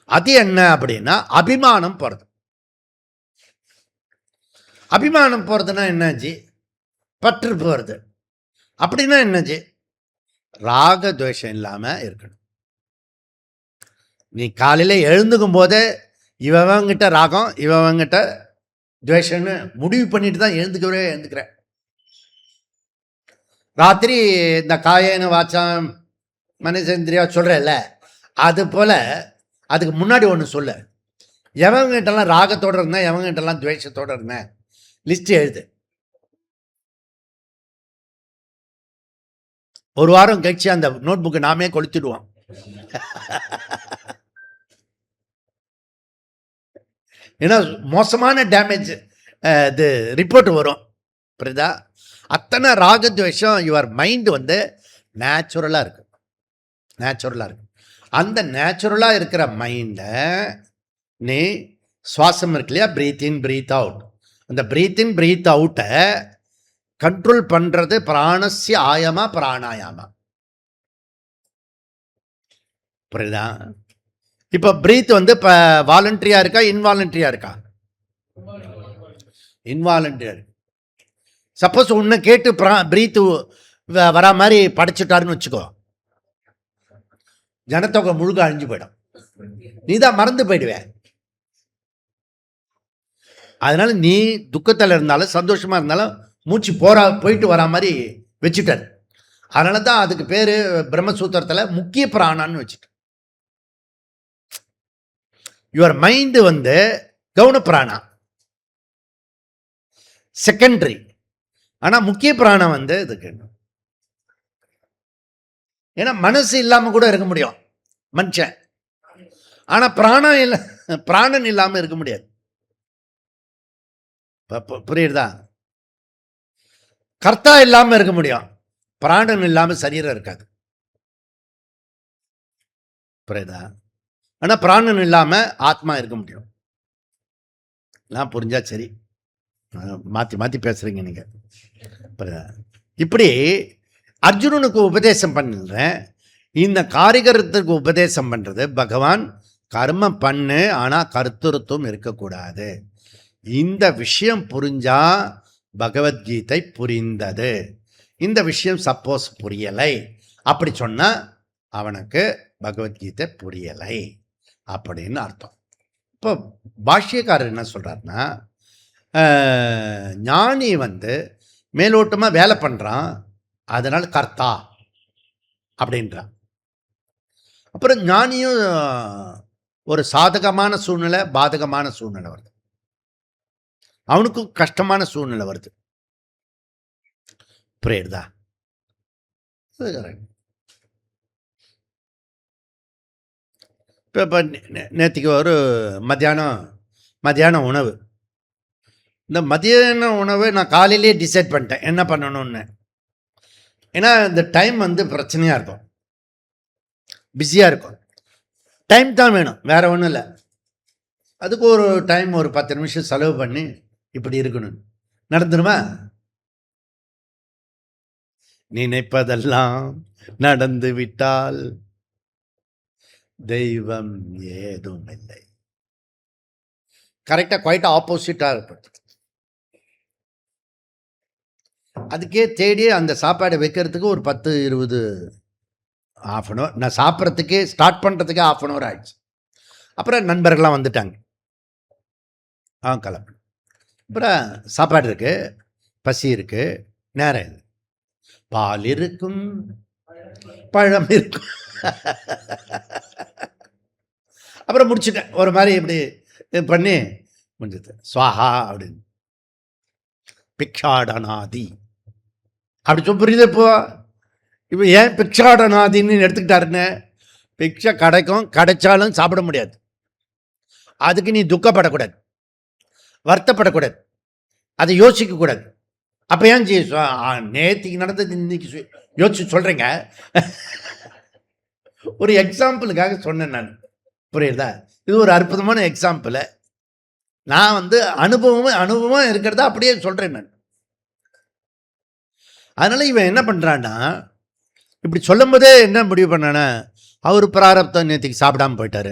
அது என்ன அப்படின்னா அபிமானம் போறது. அபிமானம் போறதுன்னா என்னாச்சு? பற்று போறது. அப்படின்னா என்னாச்சு? ராக துவேஷம் இல்லாம இருக்கணும். நீ காலையில எழுந்துக்கும் போதே இவங்கிட்ட ராகம் இவங்கிட்ட துவேஷம்னு முடிவு பண்ணிட்டு தான் எழுந்துக்கிற. ராத்திரி இந்த காயன வாச்சாம் மனசேந்திரியா சொல்றல, அது போல அதுக்கு முன்னாடி ஒன்று சொல்ல. எவங்கிட்டலாம் ராகத்தோட இருந்தேன், எவங்கிட்டலாம் துவேஷத்தோட இருந்தேன், லிஸ்ட் எழுது. ஒரு வாரம் கழிச்சு அந்த நோட் புக்கை நாமே கொளுத்திடுவோம். ஏன்னா மோசமான டேமேஜ் இது ரிப்போர்ட் வரும். புரியுதா? அத்தனை ராகத்வேஷம் யுவர் மைண்ட் நேச்சுரலாக இருக்கு. நேச்சுரலாக இருக்கு. அந்த நேச்சுரலாக இருக்கிற மைண்டை நீ சுவாசம் இருக்கு இல்லையா, பிரீத் இன் பிரீத் அவுட், அந்த பிரீத் இன் பிரீத் அவுட்டை கண்ட்ரோல் பண்றது பிராணஸ்ய ஆயமா பிராணாயாமா. புரியுதா? இப்ப பிரீத் இப்ப வாலண்டரியா இருக்கா இன்வாலண்டரியா இருக்கா? இன்வாலண்டரியா இருக்கு. சப்போஸ் உன்னை கேட்டு பிரீத் வரா மாதிரி படைச்சுட்டாருன்னு வச்சுக்கோ, ஜனத்தொகை முழுக்க அழிஞ்சு போயிடும், நீதான் மறந்து போயிடுவேன். அதனால நீ துக்கத்தில் இருந்தாலும் சந்தோஷமா இருந்தாலும் மூச்சு போயிட்டு வரா மாதிரி வச்சுட்டார். அதனால தான் அதுக்கு பேரு பிரம்மசூத்திரத்தில் முக்கிய பிராணான்னு வச்சுட்டு. யுவர் மைண்டு கவுன பிராணா செகண்டரி, ஆனா முக்கிய பிராணம் இதுக்கு. ஏன்னா மனசு இல்லாம கூட இருக்க முடியும் மனுஷன், ஆனா பிராணன் இல்லாம இருக்க முடியாது. புரியுதா? கர்த்தா இல்லாம இருக்க முடியும், பிராணன் இல்லாம சரீரம் இருக்காது. புரியுதா? ஆனா பிராணன் இல்லாம ஆத்மா இருக்க முடியும். நான் புரிஞ்சா சரி, மாத்தி மாத்தி பேசுறீங்க நீங்க. புரியுதா? இப்படி அர்ஜுனனுக்கு உபதேசம் பண்ணுறேன். இந்த காரிகரத்துக்கு உபதேசம் பண்றது பகவான் கர்மம் பண்ணு, ஆனா கர்த்தருத்துவம் இருக்கக்கூடாது. இந்த விஷயம் புரிஞ்சா பகவத்கீதை புரிந்தது. இந்த விஷயம் சப்போஸ் புரியலை அப்படி சொன்னா அவனுக்கு பகவத்கீதை புரியலை அப்படின்னு அர்த்தம். இப்போ பாஷ்யக்காரர் என்ன சொல்றாருன்னா, ஞானி மேலோட்டமா வேலை பண்றான், அதனால கர்த்தா அப்படின்றான். அப்புறம் ஞானியும் ஒரு சாதகமான சூழ்நிலை பாதகமான சூழ்நிலை வருது, அவனுக்கும் கஷ்டமான சூழ்நிலை வருது. புரியுதா? இப்போ நேற்றுக்கு ஒரு மத்தியானம் உணவு. இந்த மத்தியான உணவு நான் காலையிலே டிசைட் பண்ணிட்டேன் என்ன பண்ணணும்னு. ஏன்னா இந்த டைம் வந்து பிரச்சனையாக இருக்கும், பிஸியாக இருக்கும். டைம் தான் வேணும், வேற ஒன்றும் இல்லை. அதுக்கு ஒரு டைம் ஒரு 10 நிமிஷம் செலவு பண்ணி இப்படி இருக்கணும். நடந்துருமா? நினைப்பதெல்லாம் நடந்து விட்டால் தெய்வம் ஏதும் இல்லை. கரெக்டாக குவைட் ஆப்போசிட்டாக இருப்பது. அதுக்கே தேடி அந்த சாப்பாடை வைக்கிறதுக்கு ஒரு 10-20 ½ அன் ஹவர், நான் சாப்பிட்றதுக்கே ஸ்டார்ட் பண்ணுறதுக்கே ½ அன் ஹவர் ஆயிடுச்சு. அப்புறம் நண்பர்கள்லாம் வந்துட்டாங்க, கிளம்பு. அப்புறம் சாப்பாடு இருக்கு, பசி இருக்கு, நேரம் இல்லை. பால் இருக்கும், பழம் இருக்கும். அப்புறம் முடிச்சுட்டேன் ஒரு மாதிரி இப்படி பண்ணி முடிஞ்சது. ஸ்வாஹா அப்படின்னு பிக்ஷாடனாதி அப்படி சொல்ல புரியுது. இப்போ ஏன் பிக்ஷாடனாதின்னு எடுத்துக்கிட்டாருன்னு, பிக்ஷை கிடைக்கும், கிடைச்சாலும் சாப்பிட முடியாது. அதுக்கு நீ துக்கப்படக்கூடாது, வருத்தப்படக்கூடாது, அதை யோசிக்கக்கூடாது. அப்போ ஏன் நேற்றுக்கு நடந்தது இன்னைக்கு யோசிச்சு சொல்கிறேங்க. ஒரு எக்ஸாம்பிளுக்காக சொன்னேன் நான், புரியுதா? இது ஒரு அற்புதமான எக்ஸாம்பிள். நான் வந்து அனுபவம் இருக்கிறதா அப்படியே சொல்கிறேன் நான். அதனால இவன் என்ன பண்ணுறான்னா, இப்படி சொல்லும் போதே என்ன முடிவு பண்ணானா, அவர் பிராரப்தம் நேற்றுக்கு சாப்பிடாம போயிட்டாரு.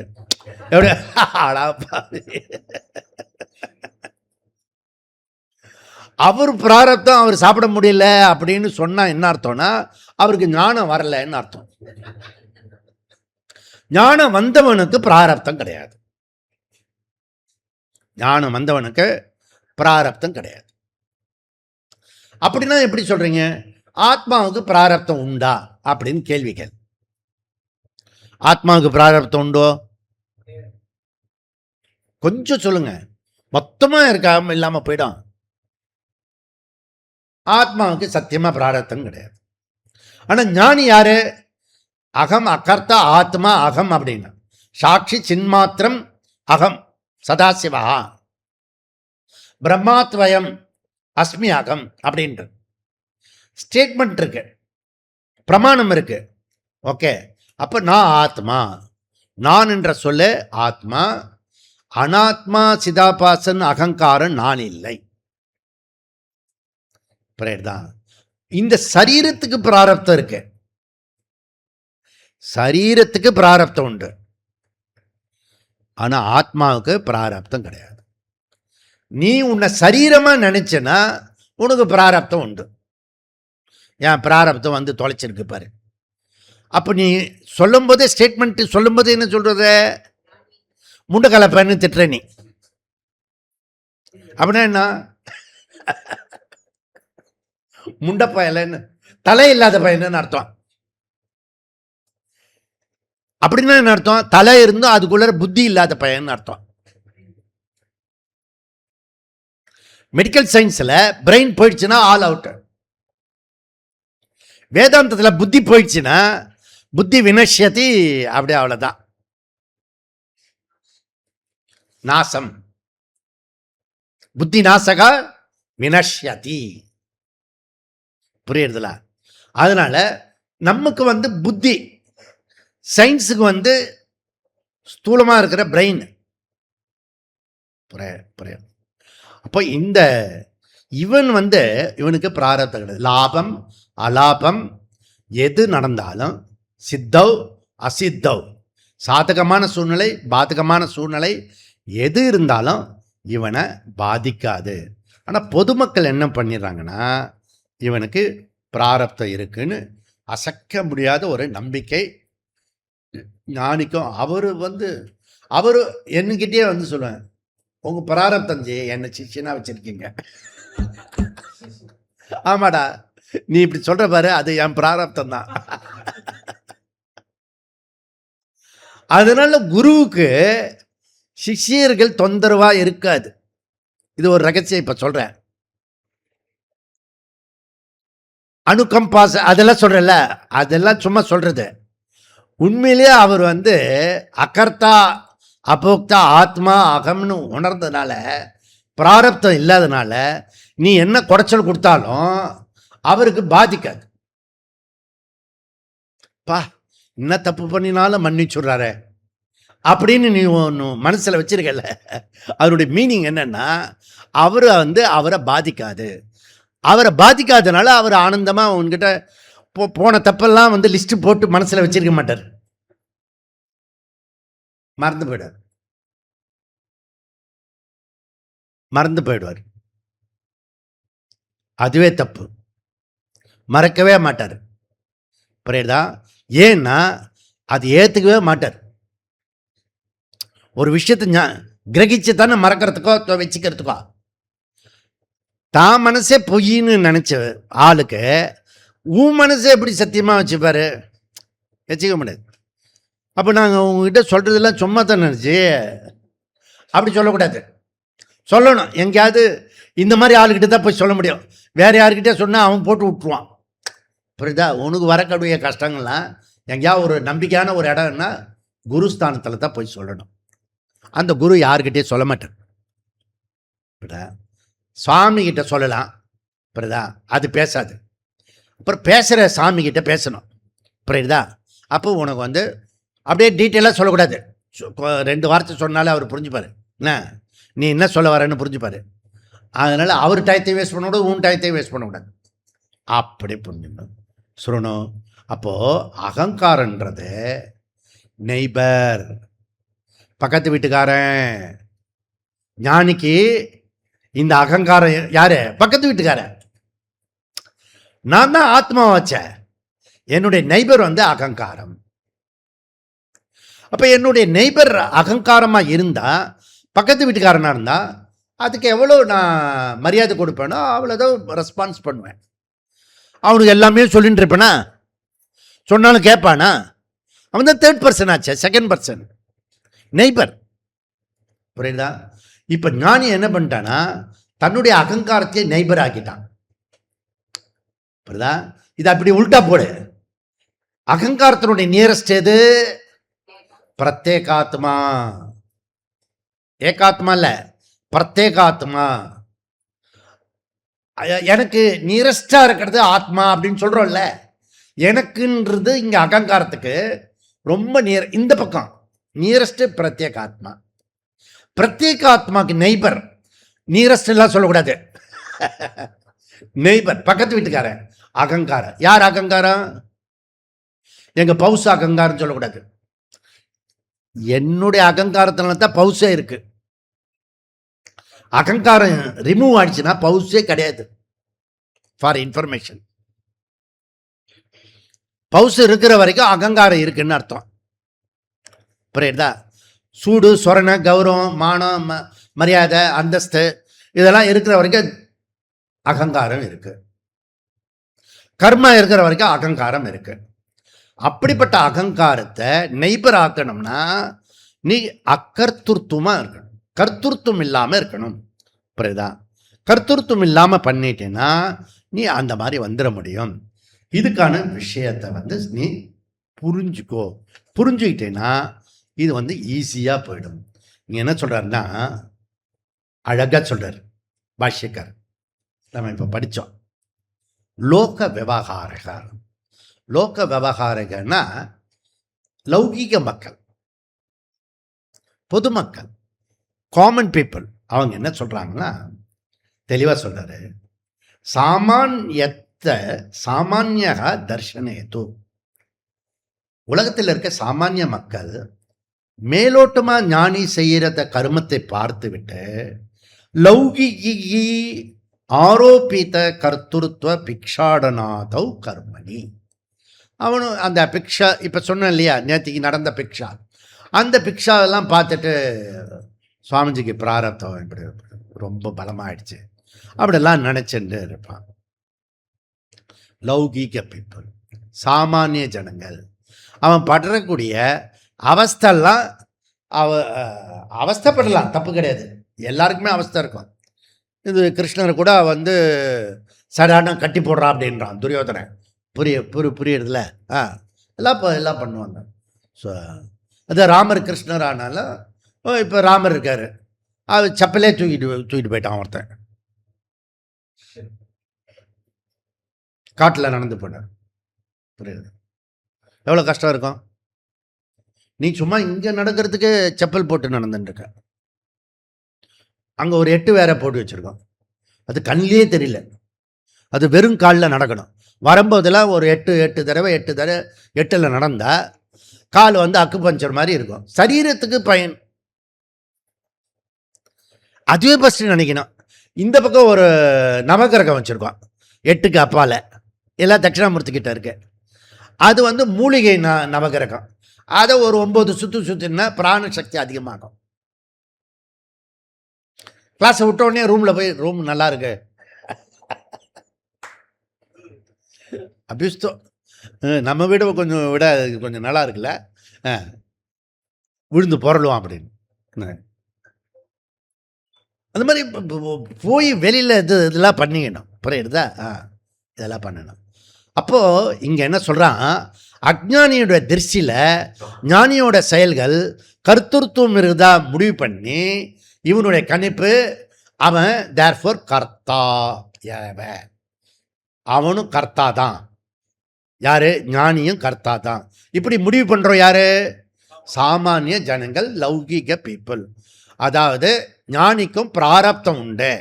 எப்படி அவர் பிராரப்தம் அவர் சாப்பிட முடியல அப்படின்னு சொன்னா என்ன அர்த்தம்னா, அவருக்கு ஞானம் வரலன்னு அர்த்தம். ஞானம் வந்தவனுக்கு பிராரப்தம் கிடையாது. ஞானம் வந்தவனுக்கு பிராரப்தம் கிடையாது. அப்படின்னா எப்படி சொல்றீங்க? ஆத்மாவுக்கு பிராரப்தம் உண்டா அப்படின்னு கேள்வி கேள். ஆத்மாவுக்கு பிராரப்தம் உண்டோ? கொஞ்சம் சொல்லுங்க, மொத்தமா இருக்காம இல்லாம போயிடும். ஆத்மாவுக்கு சத்தியமா பிராரப்தம் கிடையாது. ஆனா ஞானி யாரு? அகம் அகர்த்தா ஆத்மா அகம் அப்படின்னா, சாட்சி சின்மாத்திரம் அகம் சதாசிவா பிரம்மாத்வயம் அஸ்மி அகம் அப்படின்ற ஸ்டேட்மெண்ட் இருக்கு, பிரமாணம் இருக்கு. ஓகே, அப்ப நான் ஆத்மா, நான் என்ற சொல்ல ஆத்மா, அனாத்மா சிதாபாசன் அகங்காரம் நான் இல்லை. புரியுதுதான்? இந்த சரீரத்துக்கு பிராரப்தம் இருக்கு, சரீரத்துக்கு பிராரப்தம் உண்டு. ஆனா ஆத்மாவுக்கு பிராரப்தம் கிடையாது. நீ உன்னை சரீரமா நினைச்சனா உனக்கு பிராரப்தம் உண்டு. ஏன் பிராரப்தம் வந்து தொலைச்சிருக்கு பாரு. அப்ப நீ சொல்லும் போதே ஸ்டேட்மெண்ட் சொல்லும் போது என்ன சொல்றது? முண்டக்கலப்பன்னு திட்டுற நீ. அப்படின்னா என்ன? முண்ட பயலன்னு, தலை இல்லாத பையன்னு அர்த்தம். அப்படின்னா என்ன அர்த்தம்? தலை இருந்தும் அதுக்குள்ள புத்தி இல்லாத பையன் அர்த்தம். மெடிக்கல் சயின்ஸ்ல பிரெயின் போயிடுச்சுன்னா ஆல் அவுட். வேதாந்தத்துல புத்தி போயிடுச்சுன்னா புத்தி வினஷ்யதி, அப்படியே அவ்வளவுதான், நாசம். புத்தி நாசகா வினஷ்யதி. புரியுறதுல? அதனால நமக்கு வந்து புத்தி, சயின்ஸுக்கு வந்து ஸ்தூலமா இருக்கிற பிரெயின். புரியுது? அப்போ இந்த இவன் வந்து இவனுக்கு பிராரப்தம் கிடையாது. லாபம் அலாபம் எது நடந்தாலும், சித்தவ் அசித்தவ், சாதகமான சூழ்நிலை பாதகமான சூழ்நிலை எது இருந்தாலும் இவனை பாதிக்காது. ஆனால் பொதுமக்கள் என்ன பண்ணிடுறாங்கன்னா, இவனுக்கு பிராரப்தம் இருக்குன்னு அசைக்க முடியாத ஒரு நம்பிக்கை ஞானிக்கும். அவரு என்கிட்டயே வந்து சொல்லுவேன், உங்க பிராரப்தம் என்ன சிஷ்யனா வச்சிருக்கீங்க. ஆமாடா, நீ இப்படி சொல்ற பாரு, அது என் பிராரப்தம் தான். அதனால குருவுக்கு சிஷ்யர்கள் தொந்தரவா இருக்காது. இது ஒரு ரகசியம் இப்ப சொல்றேன். அணுகம்பாச அதெல்லாம் சொல்றல, அதெல்லாம் சும்மா சொல்றது. உண்மையிலேயே அவர் வந்து அகர்த்தா அபோக்தா ஆத்மா அகம்னு உணர்ந்ததுனால, பிராரப்தம் இல்லாதனால நீ என்ன குறைச்சல் கொடுத்தாலும் அவருக்கு பாதிக்காது. பா என்ன தப்பு பண்ணினாலும் மன்னிச்சுடுறாரே அப்படின்னு நீ ஒன்று மனசில் வச்சிருக்கல. அவருடைய மீனிங் என்னன்னா, அவரை பாதிக்காது. அவரை பாதிக்காதனால அவர் ஆனந்தமாக அவன்கிட்ட போன தப்பெல்லாம் லிஸ்ட்டு போட்டு மனசில் வச்சிருக்க மாட்டார், மறந்து போயிடுவார். அதுவே தப்பு, மறக்கவே மாட்டார். புரியுதா? ஏன்னா அது ஏற்றுக்கவே மாட்டார். ஒரு விஷயத்தை கிரகிச்சு தானே மறக்கிறதுக்கோ வச்சுக்கிறதுக்கோ. தான் மனசே பொய்ன்னு நினச்ச ஆளுக்கு உன் மனசே எப்படி சத்தியமாக வச்சுப்பாரு? வச்சுக்க முடியாது. அப்போ நாங்கள் உங்ககிட்ட சொல்கிறதெல்லாம் சும்மா தான் நினச்சி அப்படி சொல்லக்கூடாது, சொல்லணும். எங்கேயாவது இந்த மாதிரி ஆளுக்கிட்ட தான் போய் சொல்ல முடியும். வேறு யாருக்கிட்டே சொன்னால் அவன் போட்டு விட்டுருவான். புரியுதா? உனக்கு வரக்கூடிய கஷ்டங்கள்லாம் எங்கேயாவது ஒரு நம்பிக்கையான ஒரு இடம்னா குருஸ்தானத்தில் தான் போய் சொல்லணும். அந்த குரு யாருக்கிட்டே சொல்ல மாட்டார். புரியுதா? சாமிகிட்ட சொல்லலாம். புரியுதா? அது பேசாது. அப்புறம் பேசுகிற சாமிகிட்ட பேசணும். புரியுதா? அப்போ உனக்கு அப்படியே டீட்டெயிலாக சொல்லக்கூடாது. 2 வார்த்தை சொன்னாலே அவர் புரிஞ்சுப்பார். என்ன நீ என்ன சொல்ல வரேன்னு புரிஞ்சுப்பார். அதனால் அவர் டயத்தையும் வேஸ்ட் பண்ணக்கூடாது, உன் டயத்தையும் வேஸ்ட் பண்ணக்கூடாது. அப்படி புரிஞ்சுக்கணும். சொல்லணும். அப்போது அகங்காரன்றது நெய்பர், பக்கத்து வீட்டுக்காரன். ஞானிக்கு இந்த அகங்காரம் யாரு? பக்கத்து வீட்டுக்காரன். நான் தான் ஆத்மா வச்சேன். என்னுடைய நெய்பர் அகங்காரம். அப்போ என்னுடைய நெய்பர் அகங்காரமாக இருந்தால், பக்கத்து வீட்டுக்காரனாக இருந்தால், அதுக்கு எவ்வளோ நான் மரியாதை கொடுப்பேனோ அவ்வளோதான் ரெஸ்பான்ஸ் பண்ணுவேன். அவனுக்கு எல்லாமே சொல்லிட்டு இருப்பேனா? சொன்னாலும் கேட்பானா? அவன் தான் 3rd பர்சன் ஆச்சு, 2nd பர்சன் நெய்பர். புரியுதா? இப்போ ஞானி என்ன பண்ணிட்டானா, தன்னுடைய அகங்காரத்தை நெய்பர் ஆக்கிட்டான். புரியுதா? இது அப்படி உல்டா போடு. அகங்காரத்தினுடைய நியரஸ்ட் எது? பிரத்யேகாத்மா. ஏகாத்மா இல்லை, பிரத்யேகாத்மா. எனக்கு நியரஸ்டா இருக்கிறது ஆத்மா அப்படின்னு சொல்றோம்ல. எனக்குன்றது இங்க அகங்காரத்துக்கு ரொம்ப இந்த பக்கம் நியரஸ்ட் பிரத்யேகாத்மா. பிரத்யேகாத்மாக்கு நெய்பர். நியரஸ்ட் எல்லாம் சொல்லக்கூடாது. நெய்பர், பக்கத்து வீட்டுக்காரன். அகங்காரம். யார் அகங்காரம்? எங்க பவுஸ் அகங்காரம் சொல்லக்கூடாது. என்னுடைய அகங்காரத்தினால தான் பவுஸே இருக்கு. அகங்காரம் ரிமூவ் ஆயிடுச்சுன்னா பவுஸே கிடையாது. ஃபார் இன்ஃபர்மேஷன், பவுஸ் இருக்கிற வரைக்கும் அகங்காரம் இருக்குன்னு அர்த்தம். புரியுதா? சூடு, சொரண, கௌரவம், மானம், மரியாதை, அந்தஸ்து இதெல்லாம் இருக்கிற வரைக்கும் அகங்காரம் இருக்கு. கர்மா இருக்கிற வரைக்கும் அகங்காரம் இருக்கு. அப்படிப்பட்ட அகங்காரத்தை நெய்பர் ஆக்கணும்னா நீ அக்கர்த்தூர்வமா இருக்கணும், கர்த்தூர்வம் இல்லாமல் இருக்கணும். புரியுதா? கர்த்தூர்வம் இல்லாமல் பண்ணிட்டேன்னா நீ அந்த மாதிரி வந்துட முடியும். இதுக்கான விஷயத்தை நீ புரிஞ்சுக்கோ. புரிஞ்சுக்கிட்டேன்னா இது ஈஸியாக போயிடும். நீ என்ன சொல்கிறாருன்னா, அழகாக சொல்கிறார் பாஷ்யக்கார். நம்ம இப்போ படித்தோம். லோக விவகாரக. லோக விவகாரகன்னா லௌகீக மக்கள், பொதுமக்கள், காமன் பீப்புள். அவங்க என்ன சொல்கிறாங்கன்னா, தெளிவாக சொல்கிறாரு. சாமானிய தர்ஷனேது. உலகத்தில் இருக்க சாமானிய மக்கள் மேலோட்டமாக ஞானி செய்கிறத கர்மத்தை பார்த்து விட்டு லௌகிகி ஆரோபித்த கர்த்தృత్వ பிக்ஷாடனாதௌ கர்மணி. அவனும் அந்த பிக்ஷா, இப்போ சொன்னேன் இல்லையா, நேற்றுக்கு நடந்த பிக்ஷா, அந்த பிக்ஷாவெல்லாம் பார்த்துட்டு சுவாமிஜிக்கு பிராரப்தம் இப்படி ரொம்ப பலமாயிடுச்சு அப்படிலாம் நினச்சிட்டு இருப்பான். லௌகீக பீப்புள், சாமானிய ஜனங்கள், அவன் படுறக்கூடிய அவஸ்தெல்லாம் அவஸ்தைப்படலாம், தப்பு கிடையாது. எல்லாருக்குமே அவஸ்தை இருக்கும். இது கிருஷ்ணரை கூட சடான கட்டி போடுறான் அப்படின்றான் துரியோதனன். புரியுறதுல எல்லாம் பண்ணுவாங்க. ஸோ அது ராமர் கிருஷ்ணர் ஆனாலும் இப்போ ராமர் இருக்கார், அது செப்பலே தூக்கிட்டு போயிட்டான் ஒருத்தன், காட்டில் நடந்து போனார். புரியுது? எவ்வளோ கஷ்டம் இருக்கும். நீ சும்மா இங்கே நடக்கிறதுக்கு செப்பல் போட்டு நடந்துட்டுருக்க, அங்கே ஒரு 8 வேற போட்டு வச்சுருக்கோம். அது கண்ணிலே தெரியல, அது வெறும் காலில் நடக்கணும். வரும்போதெல்லாம் ஒரு 8 தடவை 8ல் நடந்தால் கால் வந்து அக்கு பஞ்சர் மாதிரி இருக்கும். சரீரத்துக்கு பயன். அதுவே ஃபஸ்ட்டு நினைக்கணும். இந்த பக்கம் ஒரு நவகிரகம் வச்சுருக்கோம் 8க்கு அப்பால், எல்லாம் தட்சிணாமூர்த்திக்கிட்ட இருக்கு. அது வந்து மூலிகை நவகிரகம். அதை ஒரு 9 சுற்றுனா பிராண சக்தி அதிகமாகும். கிளாஸை விட்டோடனே ரூமில் போய் ரூம் நல்லா இருக்கு அபிஸ்தம், நம்ம வீடு கொஞ்சம் நல்லா இருக்குல்ல, விழுந்து பொருளும் அப்படின்னு. அந்த மாதிரி போய் வெளியில் இதெல்லாம் பண்ணிக்கணும். புரியுதா? இதெல்லாம் பண்ணணும். அப்போது இங்கே என்ன சொல்கிறான், அஜ்ஞானியோட திருஷ்டியில் ஞானியோட செயல்கள் கர்த்தத்துவம் இருக்குதா முடிவு பண்ணி இவனுடைய கணிப்பு, அவன் தேர்ஃபோர் கர்த்தா, அவனும் கர்த்தா தான். யாரு? ஞானியும் கர்த்தா தான். இப்படி முடிவு பண்ணுறோம் யாரு? சாமானிய ஜனங்கள், லௌகீக பீப்புள். அதாவது ஞானிக்கும் பிராரப்தம் உண்டு,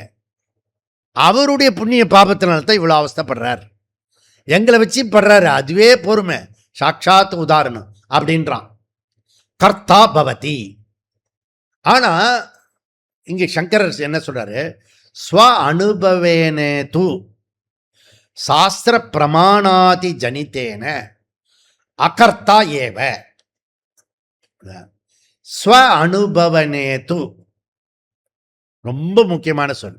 அவருடைய புண்ணிய பாபத்தினால்தான் இவ்வளோ அவஸ்தைப்படுறார், எங்களை வச்சு படுறாரு, அதுவே பொறுமை, சாட்சாத் உதாரணம் அப்படின்றான். கர்த்தா பவதி. ஆனால் இங்கே சங்கரர் என்ன சொல்றாரு, ஸ்வ அனுபவேனே தூ சாஸ்திர பிரமாணாதி ஜனித்தேன அகர்த்தா ஏவ. ஸ்வ அனுபவனே தூ ரொம்ப முக்கியமான சொல்.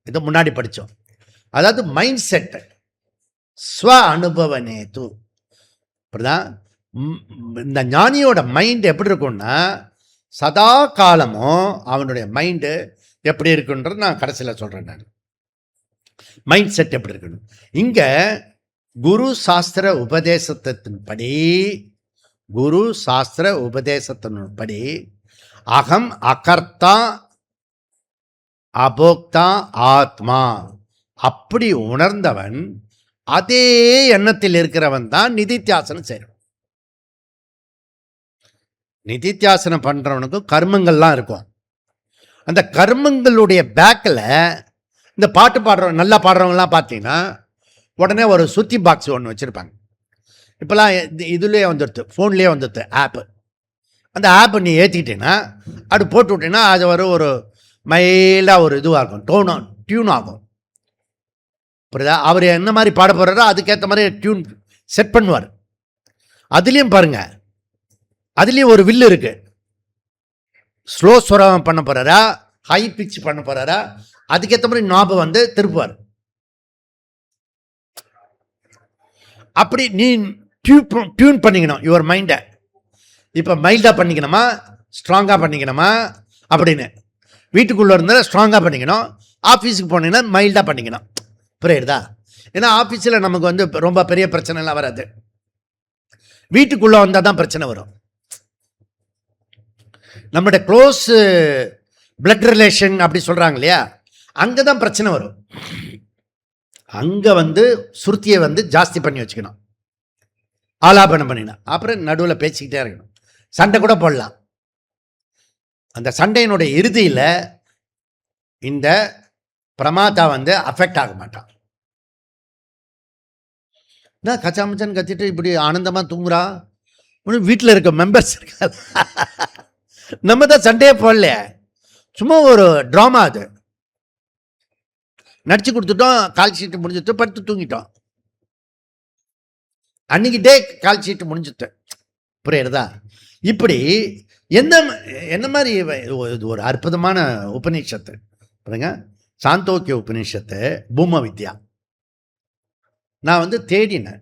இதை முன்னாடி படித்தோம். அதாவது மைண்ட் செட். ஸ்வ அனுபவனே தூ. அப்படிதான் இந்த ஞானியோட மைண்ட் எப்படி இருக்கும்னா, சதா காலமும் அவனுடைய மைண்டு எப்படி இருக்குன்றது நான் கடைசியில் சொல்கிறேன். நான் மைண்ட் செட் எப்படி இருக்கணும். இங்கே குரு சாஸ்திர உபதேசத்தின்படி அகம் அகர்த்தா அபோக்தா ஆத்மா அப்படி உணர்ந்தவன், அதே எண்ணத்தில் இருக்கிறவன் தான் நிதித்தியாசனம் செய்யணும். நிதித்தியாசனம் பண்ணுறவனுக்கும் கர்மங்கள்லாம் இருக்கும். அந்த கர்மங்களுடைய பேக்கில் இந்த பாட்டு பாடுறவங்க, நல்லா பாடுறவங்கலாம் பார்த்தீங்கன்னா உடனே ஒரு சுத்தி பாக்ஸ் ஒன்று வச்சுருப்பாங்க. இப்போலாம் இதுலேயே வந்துடுது, ஃபோன்லேயே வந்துடுது ஆப்பு. அந்த ஆப்பை நீ ஏற்றிக்கிட்டீங்கன்னா, அப்படி போட்டு விட்டீங்கன்னா அது ஒரு மைல்டாக ஒரு இதுவாக இருக்கும், டியூன் ஆகும். புரியுதா? அவர் என்ன மாதிரி பாட போகிறாரோ அதுக்கேற்ற மாதிரி டியூன் செட் பண்ணுவார். அதுலேயும் பாருங்கள், அதுலேயும் ஒரு வில்லு இருக்குது. ஸ்லோ ஸ்வரம் பண்ண போகிறாரா, ஹை பிச் பண்ண போகிறாரா, அதுக்கேற்ற மாதிரி நாபை வந்து திருப்புவார். அப்படி நீ டியூன் பண்ணிக்கணும் யுவர் மைண்டை. இப்போ மைல்டாக பண்ணிக்கணுமா, ஸ்ட்ராங்காக பண்ணிக்கணுமா அப்படின்னு. வீட்டுக்குள்ளே இருந்தால் ஸ்ட்ராங்காக பண்ணிக்கணும், ஆஃபீஸுக்கு போனீங்கன்னா மைல்டாக பண்ணிக்கணும். புரியுதா? ஏன்னா ஆஃபீஸில் நமக்கு வந்து ரொம்ப பெரிய பிரச்சனைலாம் வராது, வீட்டுக்குள்ளே வந்தால் தான் பிரச்சனை வரும். நம்மளோட க்ளோஸ் பிளட் ரிலேஷன் அப்படி சொல்கிறாங்க இல்லையா, அங்கே தான் பிரச்சனை வரும். அங்கே வந்து சுருத்தியை வந்து ஜாஸ்தி பண்ணி வச்சுக்கணும், ஆலாபனம் பண்ணினா, அப்புறம் நடுவில் பேசிக்கிட்டே இருக்கணும். சண்டை கூட போடலாம். அந்த சண்டையினுடைய இறுதியில் இந்த பிரமாதா வந்து அஃபெக்ட் ஆக மாட்டான். நான் கச்சாமச்சான்னு கத்திட்டு இப்படி ஆனந்தமாக தூங்குறா, வீட்டில் இருக்க மெம்பர்ஸ் இருக்கா, நம்ம தான் சண்டையே போடல, சும்மா ஒரு ட்ராமா அது நடிச்சு கொடுத்துட்டோம், கால் ஷீட்டு முடிஞ்சுட்டு படுத்து தூங்கிட்டோம், அன்னைக்கு டே கால் ஷீட்டு முடிஞ்சுட்டு. புரியுறதா? இப்படி என்ன மாதிரி ஒரு அற்புதமான உபநிஷத்து பாருங்க, சாந்தோக்கிய உபநிஷத்து, பூம வித்யா. நான் வந்து தேடினேன்.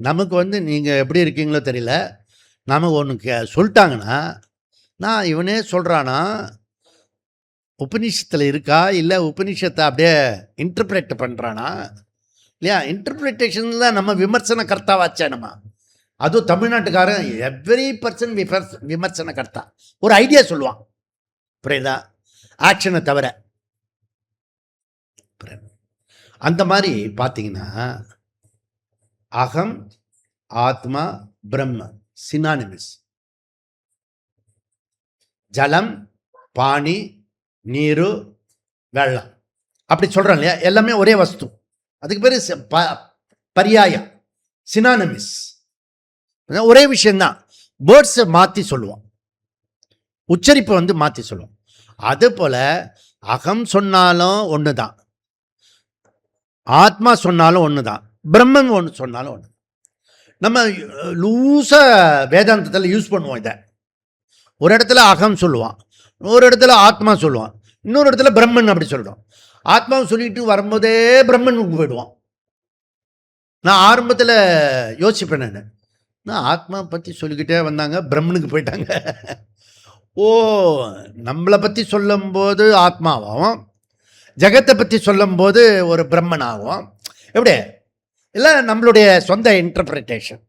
நமக்கு வந்து நீங்கள் எப்படி இருக்கீங்களோ தெரியல, நமக்கு ஒன்று சொல்லிட்டாங்கன்னா, நான் இவனே சொல்கிறானா உபநிஷத்தில் இருக்கா, இல்லை உபநிஷத்தை அப்படியே இன்டர்பிரேட் பண்ணுறானா இல்லையா? இன்டர்பிரிட்டேஷன் தான் நம்ம விமர்சன கர்த்தாவாச்சே நம்ம. அதுவும் தமிழ்நாட்டுக்காரன் எவ்ரி% விமர்சன கர்த்தா. ஒரு ஐடியா சொல்லுவான், புரியுதா? ஆக்ஷனை தவிர. அந்த மாதிரி பார்த்தீங்கன்னா அகம் ஆத்மா பிரம்ம சினானிமிஸ். ஜலம், பானி, நீரு, வெள்ளம் அப்படி சொல்றோம் இல்லையா, எல்லாமே ஒரே வஸ்து. அதுக்கு பேர் பரியாயம், சினானிமிஸ். ஒரே விஷயம்தான். வேர்ட்ஸை மாற்றி சொல்லுவோம், உச்சரிப்பை மாற்றி சொல்லுவோம். அதுபோல அகம் சொன்னாலும் ஒன்று தான், ஆத்மா சொன்னாலும் ஒன்று தான், பிரம்மன் ஒன்று சொன்னாலும் ஒன்று. நம்ம லூசாக வேதாந்தத்தில் யூஸ் பண்ணுவோம் இதை. ஒரு இடத்துல அகம் சொல்லுவான், ஒரு இடத்துல ஆத்மா சொல்லுவான், இன்னொரு இடத்துல பிரம்மன் அப்படி சொல்லிடுவோம். ஆத்மாவை சொல்லிட்டு வரும்போதே பிரம்மனுக்கு போயிடுவான். நான் ஆரம்பத்தில் யோசிப்பேன், நான் ஆத்மா பற்றி சொல்லிக்கிட்டே வந்தாங்க, பிரம்மனுக்கு போயிட்டாங்க. ஓ, நம்மளை பற்றி சொல்லும்போது ஆத்மாவாகும், ஜெகத்தை பற்றி சொல்லும்போது ஒரு பிரம்மன் ஆகும். எப்படி இல்லை, நம்மளுடைய சொந்த இன்டர்பிரிட்டேஷன்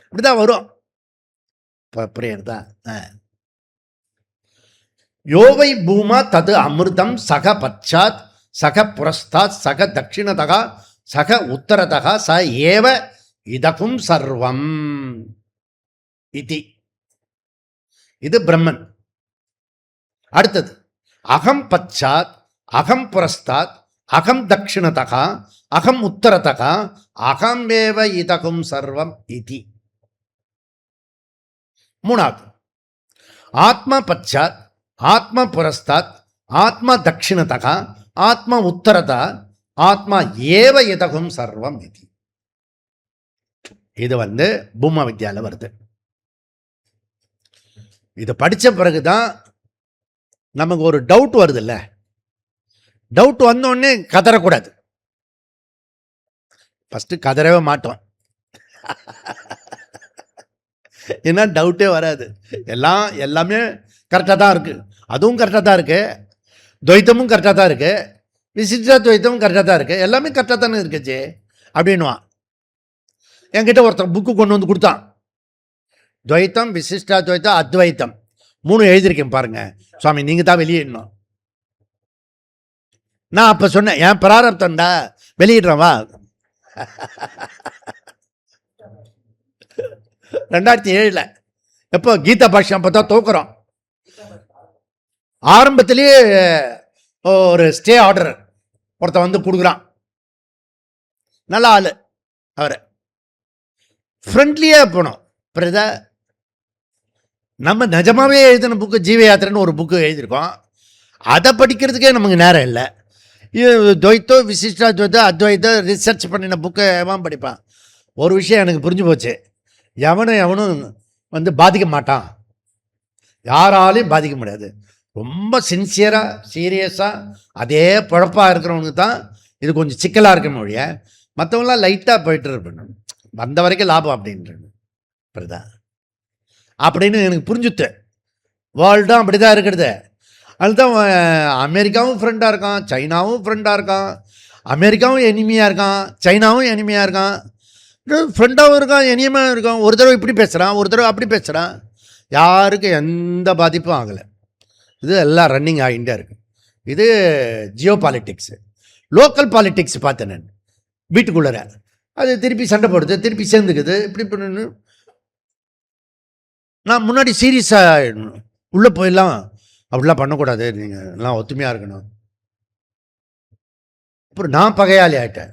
இப்படிதான் வரும். புரியுறதா? யோவை பூமா தது அமிர்தம் சக பச்சாத் சக புரஸ்தாத் சக தட்சிணதகா சக உத்தரதகா ச ஏவ இதகும் சர்வம் இதி. இது பிரம்மன். அடுத்தது அகம் பச்சாத் அகம் புரஸ்தாத் அகம் தட்சிணதகா அகம் உத்தரதகா அகம் ஏவ இதகும் சர்வம் இதி. மூணாவது ஆத்மா பச்சாத் ஆத்மா புரஸ்தாத் ஆத்மா தட்சிணதகா ஆத்மா உத்தரதா ஆத்மா ஏவ இதகும் சர்வம் இதி. இது பூமா வித்யால வருது. இது படித்த பிறகுதான் நமக்கு ஒரு டவுட் வருது இல்லை. டவுட் வந்தோடனே கதறக்கூடாது. ஃபஸ்ட்டு கதறவே மாட்டோம், ஏன்னா டவுட்டே வராது. எல்லாமே கரெக்டாக தான் இருக்குது, அதுவும் கரெக்டாக தான் இருக்குது, துவைத்தமும் கரெக்டாக தான் இருக்குது, விசிஷ்டா துவைத்தமும் கரெக்டாக தான் இருக்குது, எல்லாமே கரெக்டாக தானே இருக்குச்சு அப்படின்வான். என்கிட்ட ஒருத்தன் புக்கு கொண்டு வந்து கொடுத்தான், துவைத்தம் விசிஷ்டா துவைத்தம் அத்வைத்தம் 3 எழுதியிருக்கேன் பாருங்க சுவாமி, நீங்கள் தான் வெளியிடணும். நான் அப்போ சொன்னேன், என் பிராரப்தம்டா, வெளியிடுறேன் வா. 2007 எப்போ கீதா பாஷ்யம் அப்போ தான் தோக்குறோம். ஆரம்பத்திலேயே ஒரு ஸ்டே ஆர்டர் ஒருத்தன் கொடுக்குறான், நல்ல ஆள். அவரை ஃப்ரெண்ட்லியாக போனோம். பிரதா, நம்ம நிஜமாவே எழுதின புக்கு ஜீவ யாத்திரைன்னு ஒரு புக்கு எழுதியிருக்கோம், அதை படிக்கிறதுக்கே நமக்கு நேரம் இல்லை. துவைத்தம் விசிஷ்டா துவைத்தம் அத்வைத்தம் ரிசர்ச் பண்ணின புக்கை எவன் படிப்பான்? ஒரு விஷயம் எனக்கு புரிஞ்சு போச்சு, எவனும் பாதிக்க மாட்டான், யாராலையும் பாதிக்க முடியாது. ரொம்ப சின்சியராக சீரியஸாக அதே பொழப்பாக இருக்கிறவனுக்கு தான் இது கொஞ்சம் சிக்கலாக இருக்க மொழிய, மற்றவங்களாம் லைட்டாக போயிட்டு இருக்கணும், வந்த வரைக்கும் லாபம் அப்படின்றது புரியுதா அப்படின்னு எனக்கு புரிஞ்சுட்டு. வேர்ல்டும் அப்படி தான் இருக்கிறது. அதுதான் அமெரிக்காவும் ஃப்ரெண்டாக இருக்கான், சைனாவும் ஃப்ரெண்டாக இருக்கான், அமெரிக்காவும் எனிமையாக இருக்கான், சைனாவும் எனிமையாக இருக்கான், ஃப்ரெண்டாகவும் இருக்கான், எனிமையாக இருக்கான். ஒரு தடவை இப்படி பேசுகிறான், ஒரு தடவை அப்படி பேசுகிறான், யாருக்கும் எந்த பாதிப்பும் ஆகலை. இது எல்லாம் ரன்னிங் ஆகிட்டே இருக்கு. இது ஜியோ பாலிட்டிக்ஸு. லோக்கல் பாலிட்டிக்ஸ் பார்த்தேன் நான் வீட்டுக்குள்ளே, அது திருப்பி சண்டை போடுது, திருப்பி சேர்ந்துக்குது, இப்படி பண்ணு. நான் முன்னாடி சீரியஸாக உள்ளே போயிடலாம், அப்படிலாம் பண்ணக்கூடாது, நீங்கள் எல்லாம் ஒத்துமையாக இருக்கணும். அப்புறம் நான் பகையாளி ஆகிட்டேன்.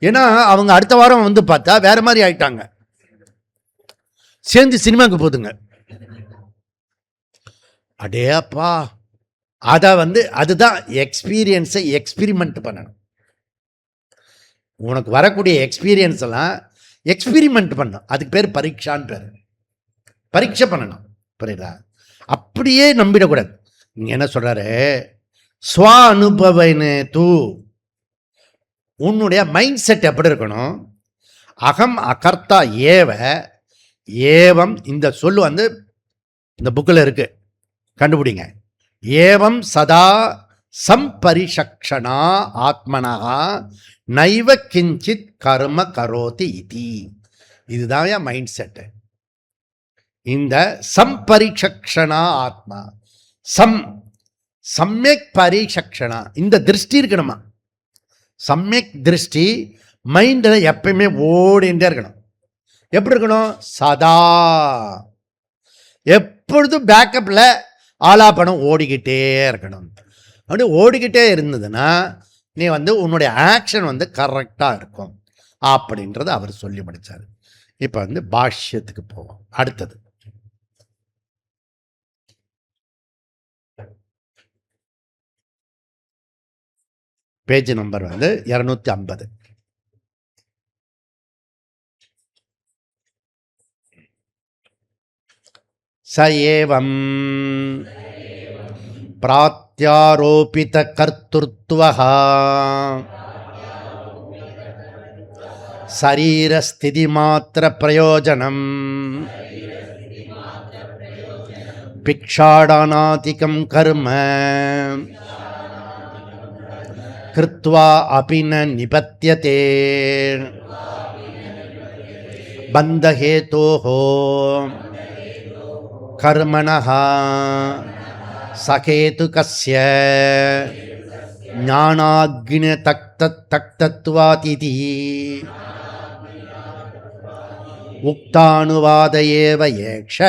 ஏன்னா அவங்க அடுத்த வாரம் பார்த்தா வேற மாதிரி ஆயிட்டாங்க, சேர்ந்து சினிமாவுக்கு போதுங்க. அடே அப்பா, அதை அதுதான் எக்ஸ்பீரியன்ஸை எக்ஸ்பிரிமெண்ட் பண்ணணும். உனக்கு வரக்கூடிய எக்ஸ்பீரியன்ஸ் எல்லாம் எக்ஸ்பிரிமெண்ட் பண்ணணும், அதுக்கு பேர் பரீட்சான்னு பேர். பரீட்சை பண்ணணும், புரியுதா? அப்படியே நம்பிடக்கூடாது. நீங்கள் என்ன சொல்கிறாரு, ஸ்வ அனுபவனே தூ, உன்னுடைய மைண்ட் செட் எப்படி இருக்கணும்? அகம் அகர்த்தா ஏவ ஏவம், இந்த சொல்லு இந்த புக்கில் இருக்கு, கண்டுபிடிங்க. ஏவம் சதா சம்பரிஷக்ஷணா ஆத்மனா நைவ கிஞ்சித் கர்ம கரோதி இதி. இதுதான் என் மைண்ட் செட்டு. இந்த சம்பரிஷக்ஷணா ஆத்மா, சம்யக் பரிஷக்ஷணா, இந்த திருஷ்டி இருக்கணுமா? சம்யக் திருஷ்டி மைண்டில் எப்பயுமே ஓடிண்டே இருக்கணும். எப்படி இருக்கணும்? சதா எப்பொழுதும் பேக்கப்பில் ஆலாபனம் ஓடிக்கிட்டே இருக்கணும். அப்படி ஓடிக்கிட்டே இருந்ததுன்னா நீ உன்னுடைய ஆக்ஷன் கரெக்டாக இருக்கும் அப்படின்றத அவர் சொல்லி முடித்தார். இப்போ பாஷ்யத்துக்கு போவோம். அடுத்தது பேஜ் நம்பர் 250. ச ஏவம் பிராத்யாரோபித கர்த்துர்த்வஹ சரீரஸ்திதி மாத்திர பிரயோஜனம் பிக்ஷாடனாதிகம் கர்ம கிருத்வா அபி ந நிபத்யதே பந்தஹேதோஹ கர்மணஹ சகேதுகஸ்ய ஞானாக்னி தக்தத்வாதிதி உக்தானுவாத ஏவ ஏக்ஷ.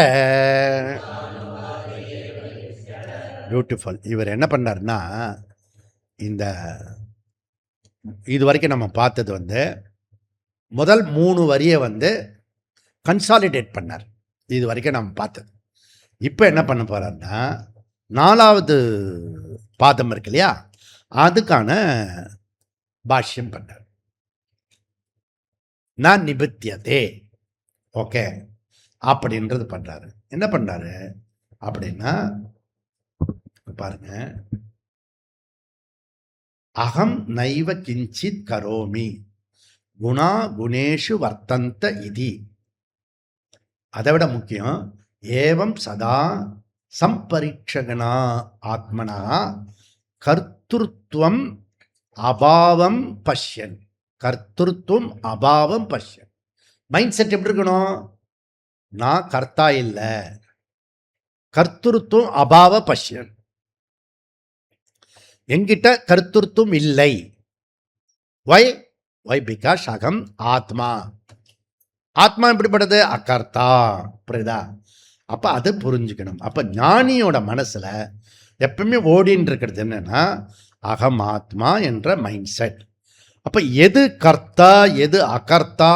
பியூட்டிஃபுல். இவர் என்ன பண்ணார்னா, இந்த இது வரைக்கும் நம்ம பார்த்தது முதல் 3 வரியை கன்சாலிடேட் பண்ணார். இது வரைக்கும் நம்ம பார்த்தது. இப்போ என்ன பண்ண போறாருன்னா, 4வது பாதம் இருக்கு இல்லையா, அதுக்கான பாஷ்யம் பண்ணார். நான் நிபத்தியதே, ஓகே அப்படின்றது பண்றாரு. என்ன பண்றாரு அப்படின்னா பாருங்க, அகம் நைவ கிஞ்சித் கரோமி குணா குணேஷு வர்த்தந்த இதி. அதை விட முக்கியம், ஏவம் சதா சம்பரீட்சகனா ஆத்மனா கர்த்திருவம் அபாவம் பஷ்யன். கர்த்திருவம் அபாவம் பஷ்யன். மைண்ட் செட் எப்படி இருக்கணும்? நான் கர்த்தா இல்லை, கர்த்திருவம் அபாவ பஷ்யன். என்கிட்ட கர்த்திருவம் இல்லை. வை வை பிகாஸ் அகம் ஆத்மா. ஆத்மா எப்படிப்பட்டது? அகர்த்தா. புரியுதா? அப்போ அது புரிஞ்சுக்கணும். அப்போ ஞானியோட மனசில் எப்பவுமே ஓடின்னு இருக்கிறது என்னன்னா, அகம் ஆத்மா என்ற மைண்ட் செட். அப்போ எது கர்த்தா எது அகர்த்தா,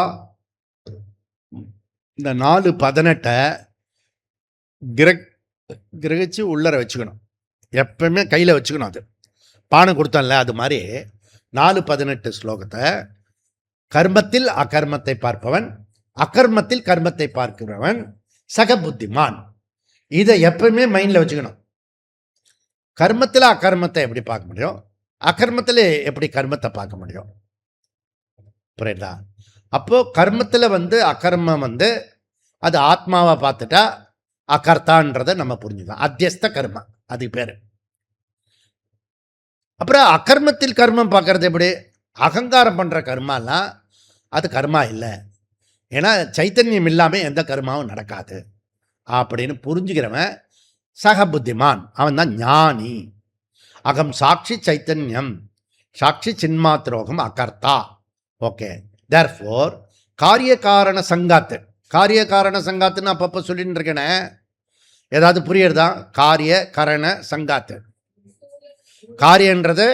இந்த 4:18 கிரகிச்சு உள்ளர வச்சுக்கணும். எப்பவுமே கையில் வச்சுக்கணும். அது பானை கொடுத்தோம்ல, அது மாதிரி 4:18 ஸ்லோகத்தை கர்மத்தில் அகர்மத்தை பார்ப்பவன், அகர்மத்தில் கர்மத்தை பார்க்கிறவன் சக புத்திமான். இதை எப்பவுமே மைண்டில் வச்சுக்கணும். கர்மத்தில் அகர்மத்தை எப்படி பார்க்க முடியும்? அகர்மத்தில் எப்படி கர்மத்தை பார்க்க முடியும்? புரியுதா? அப்போ கர்மத்தில் அகர்மம் அது ஆத்மாவை பார்த்துட்டா அகர்த்தான்றதை நம்ம புரிஞ்சுக்கலாம். அத்தியஸ்த கர்மா அதுக்கு பேர். அப்புறம் அகர்மத்தில் கர்மம் பார்க்கறது எப்படி? அகங்காரம் பண்ணுற கர்மாலாம் அது கர்மா இல்லை, ஏன்னா சைத்தன்யம் இல்லாமல் எந்த கர்மாவும் நடக்காது அப்படின்னு புரிஞ்சுக்கிறவன் சக புத்திமான். அவன் தான் ஞானி. அகம் சாட்சி சைத்தன்யம், சாட்சி சின்மாத்திரோகம் அகர்த்தா. ஓகே, தேர்ஃபோர் காரிய காரண சங்காத்து. காரிய காரண சங்காத்துன்னு அப்பப்போ சொல்லிட்டு இருக்கேனே, ஏதாவது புரியுறதா? காரிய கரண சங்காத்து. காரியன்றது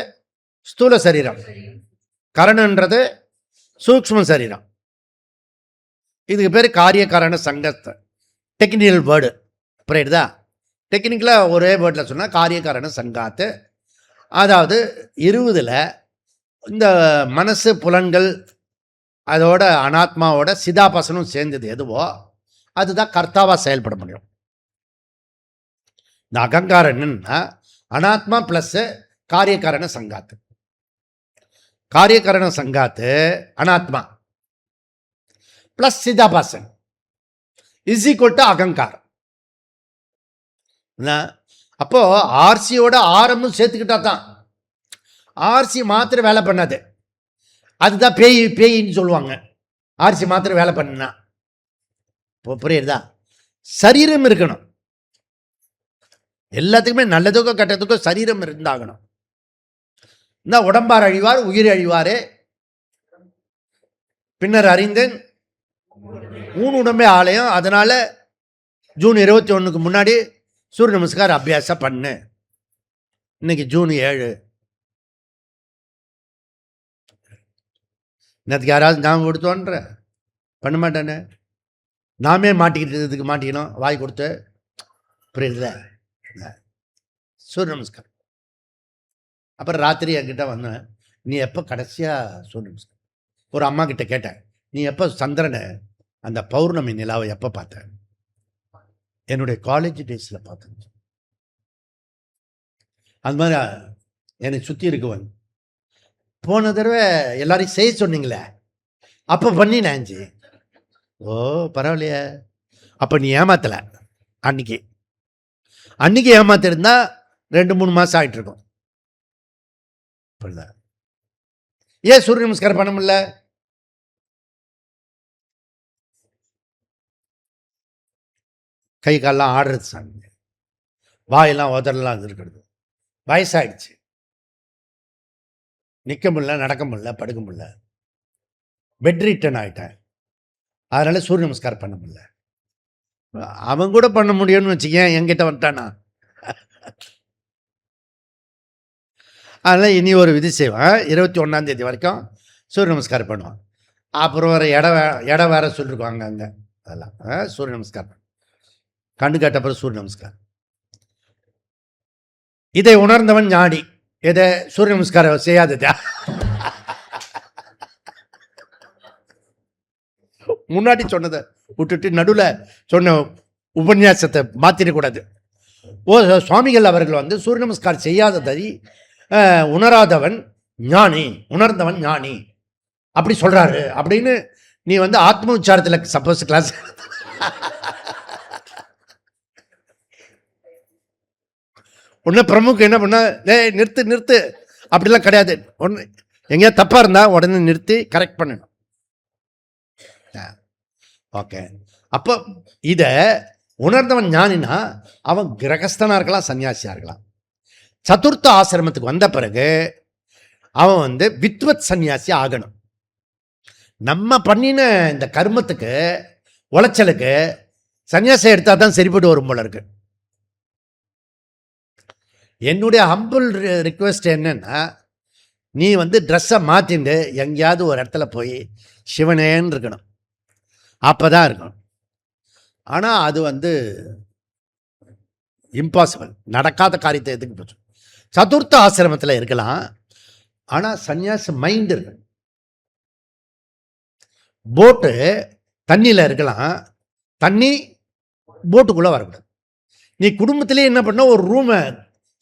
ஸ்தூல சரீரம், கரணன்றது சூக்ஷ்ம சரீரம். இதுக்கு பேர் காரிய காரண சங்கத்தை. டெக்னிக்கல் வேர்டு, புரியுதா? டெக்னிக்கலாக ஒரே வேர்டில் சொன்னால் காரிய காரண சங்காத்து. அதாவது 20ல் இந்த மனசு புலன்கள் அதோட அனாத்மாவோட சிதாபாசனம் சேர்ந்தது எதுவோ அதுதான் கர்த்தாவாக செயல்பட முடியும். இந்த அகங்காரம் என்னன்னா அனாத்மா ப்ளஸ் காரியகாரண சங்காத்து. காரியகாரண சங்காத்து அனாத்மா ப்ளஸ் சிதாபாசன் இஸ் ஈக்குவல் டு அகங்காரம். அப்போ ஆர்சியோட ஆரம்பம் சேர்த்துக்கிட்டா தான். ஆர்சி மாத்திரம் வேலை பண்ணாது, அதுதான் பேயின்னு சொல்லுவாங்க. ஆர்சி மாத்திரம் வேலை பண்ணா புரியுதா? சரீரம் இருக்கணும். எல்லாத்துக்குமே நல்லதுக்கோ கெட்டதுக்கோ சரீரம் இருந்தாகணும். இந்த உடம்பார் அழிவார் உயிர் அழிவாரே, பின்னர் அறிந்தேன் ஊன் உடம்பே ஆலயம். அதனால் ஜூன் 21க்கு முன்னாடி சூரிய நமஸ்கார் அபியாசம் பண்ணு. இன்னைக்கு ஜூன் 7. நேற்றுக்கு யாராவது ஞாபகம் கொடுத்தோன்ற பண்ண மாட்டேன்னு நாமே மாட்டிக்கிட்டதுக்கு மாட்டிக்கணும் வாய் கொடுத்து. புரியுதுல? சூரிய நமஸ்காரம். அப்புறம் ராத்திரி என்கிட்ட வந்தேன், நீ எப்போ கடைசியாக சூரிய நமஸ்காரம்? ஒரு அம்மா கிட்ட கேட்டேன், நீ எப்போ சந்திரனை அந்த பௌர்ணமி நிலாவை எப்போ பார்த்த? என்னுடைய காலேஜ் டேஸில் பார்த்தேன். அது மாதிரி என்னை சுற்றி இருக்குவன். போன தடவை எல்லாரையும் செய்ய சொன்னீங்களே, அப்போ பண்ணி நாஞ்சி. ஓ பரவாயில்லையே, அப்போ நீ ஏமாத்தலை. அன்னைக்கு ஏமாத்திருந்தா 2-3 மாதம் ஆகிட்டு இருக்கும். ஏன் சூரிய நமஸ்காரம் பண்ண முடியல? கை காலெல்லாம் ஆடுறது சாமி, வாயெல்லாம் உதறலாம் இருக்கிறது. வயசாயிடுச்சு, நிற்க முடியல, நடக்க முடியல, படுக்க முடியல, பெட் ரிட்டன் ஆகிட்டேன். அதனால சூரிய நமஸ்காரம் பண்ண முடியல. அவன் கூட பண்ண முடியும்னு வச்சுக்கேன், என்கிட்ட வந்துட்டானா. அதனால் இனி ஒரு விதி செய்வான், 21ஆம் தேதி வரைக்கும் சூரிய நமஸ்காரம் பண்ணுவான். அப்புறம் ஒரு இடம் வேற சொல்லியிருக்காங்க அங்கே, அதெல்லாம் சூரிய நமஸ்காரம் கண்ணு கட்டப்புறம் சூரிய நமஸ்காரம். இதை உணர்ந்தவன் ஞாடி. இதை சூரிய நமஸ்காரம் செய்யாததா? முன்னாடி சொன்னதை விட்டுட்டு நடுவில் சொன்ன உபன்யாசத்தை மாற்றிடக்கூடாது. சுவாமிகள் அவர்கள் சூரிய நமஸ்காரம் செய்யாததை உணராதவன் ஞானி, உணர்ந்தவன் ஞானி அப்படி சொல்றாரு அப்படின்னு நீ ஆத்ம உச்சாரத்தில் சப்போஸ் கிளாஸ் ஒன்று பிரமுக என்ன பண்ண, நிறுத்து அப்படிலாம் கிடையாது. ஒன்று எங்கேயா தப்பா இருந்தா உடனே நிறுத்தி கரெக்ட் பண்ணணும். ஓகே, அப்போ இதை உணர்ந்தவன் ஞானினா அவன் கிரகஸ்தனா இருக்கலாம், சன்னியாசியா இருக்கலாம். சதுர்த்த ஆசிரமத்துக்கு வந்த பிறகு அவன் வித்வத் சன்னியாசி ஆகணும். நம்ம பண்ணின இந்த கர்மத்துக்கு உளைச்சலுக்கு சன்னியாசம் எடுத்தா தான் சரிப்பட்டு வரும் போல இருக்கு. என்னுடைய ஹம்பிள் ரிக்வெஸ்ட் என்னன்னா, நீ ட்ரெஸ்ஸை மாற்றிண்டு எங்கேயாவது ஒரு இடத்துல போய் சிவனேன்னு இருக்கணும், அப்போதான் இருக்கணும். ஆனால் அது இம்பாசிபிள், நடக்காத காரியத்தை எதுக்கு போச்சு. சதுர்த்த ஆசிரமத்தில் இருக்கலாம், ஆனால் சன்னியாச மைண்ட் இருக்கு. போட்டு தண்ணியில் இருக்கலாம், தண்ணி போட்டுக்குள்ளே வரக்கூடாது. நீ குடும்பத்திலே என்ன பண்ண, ஒரு ரூமை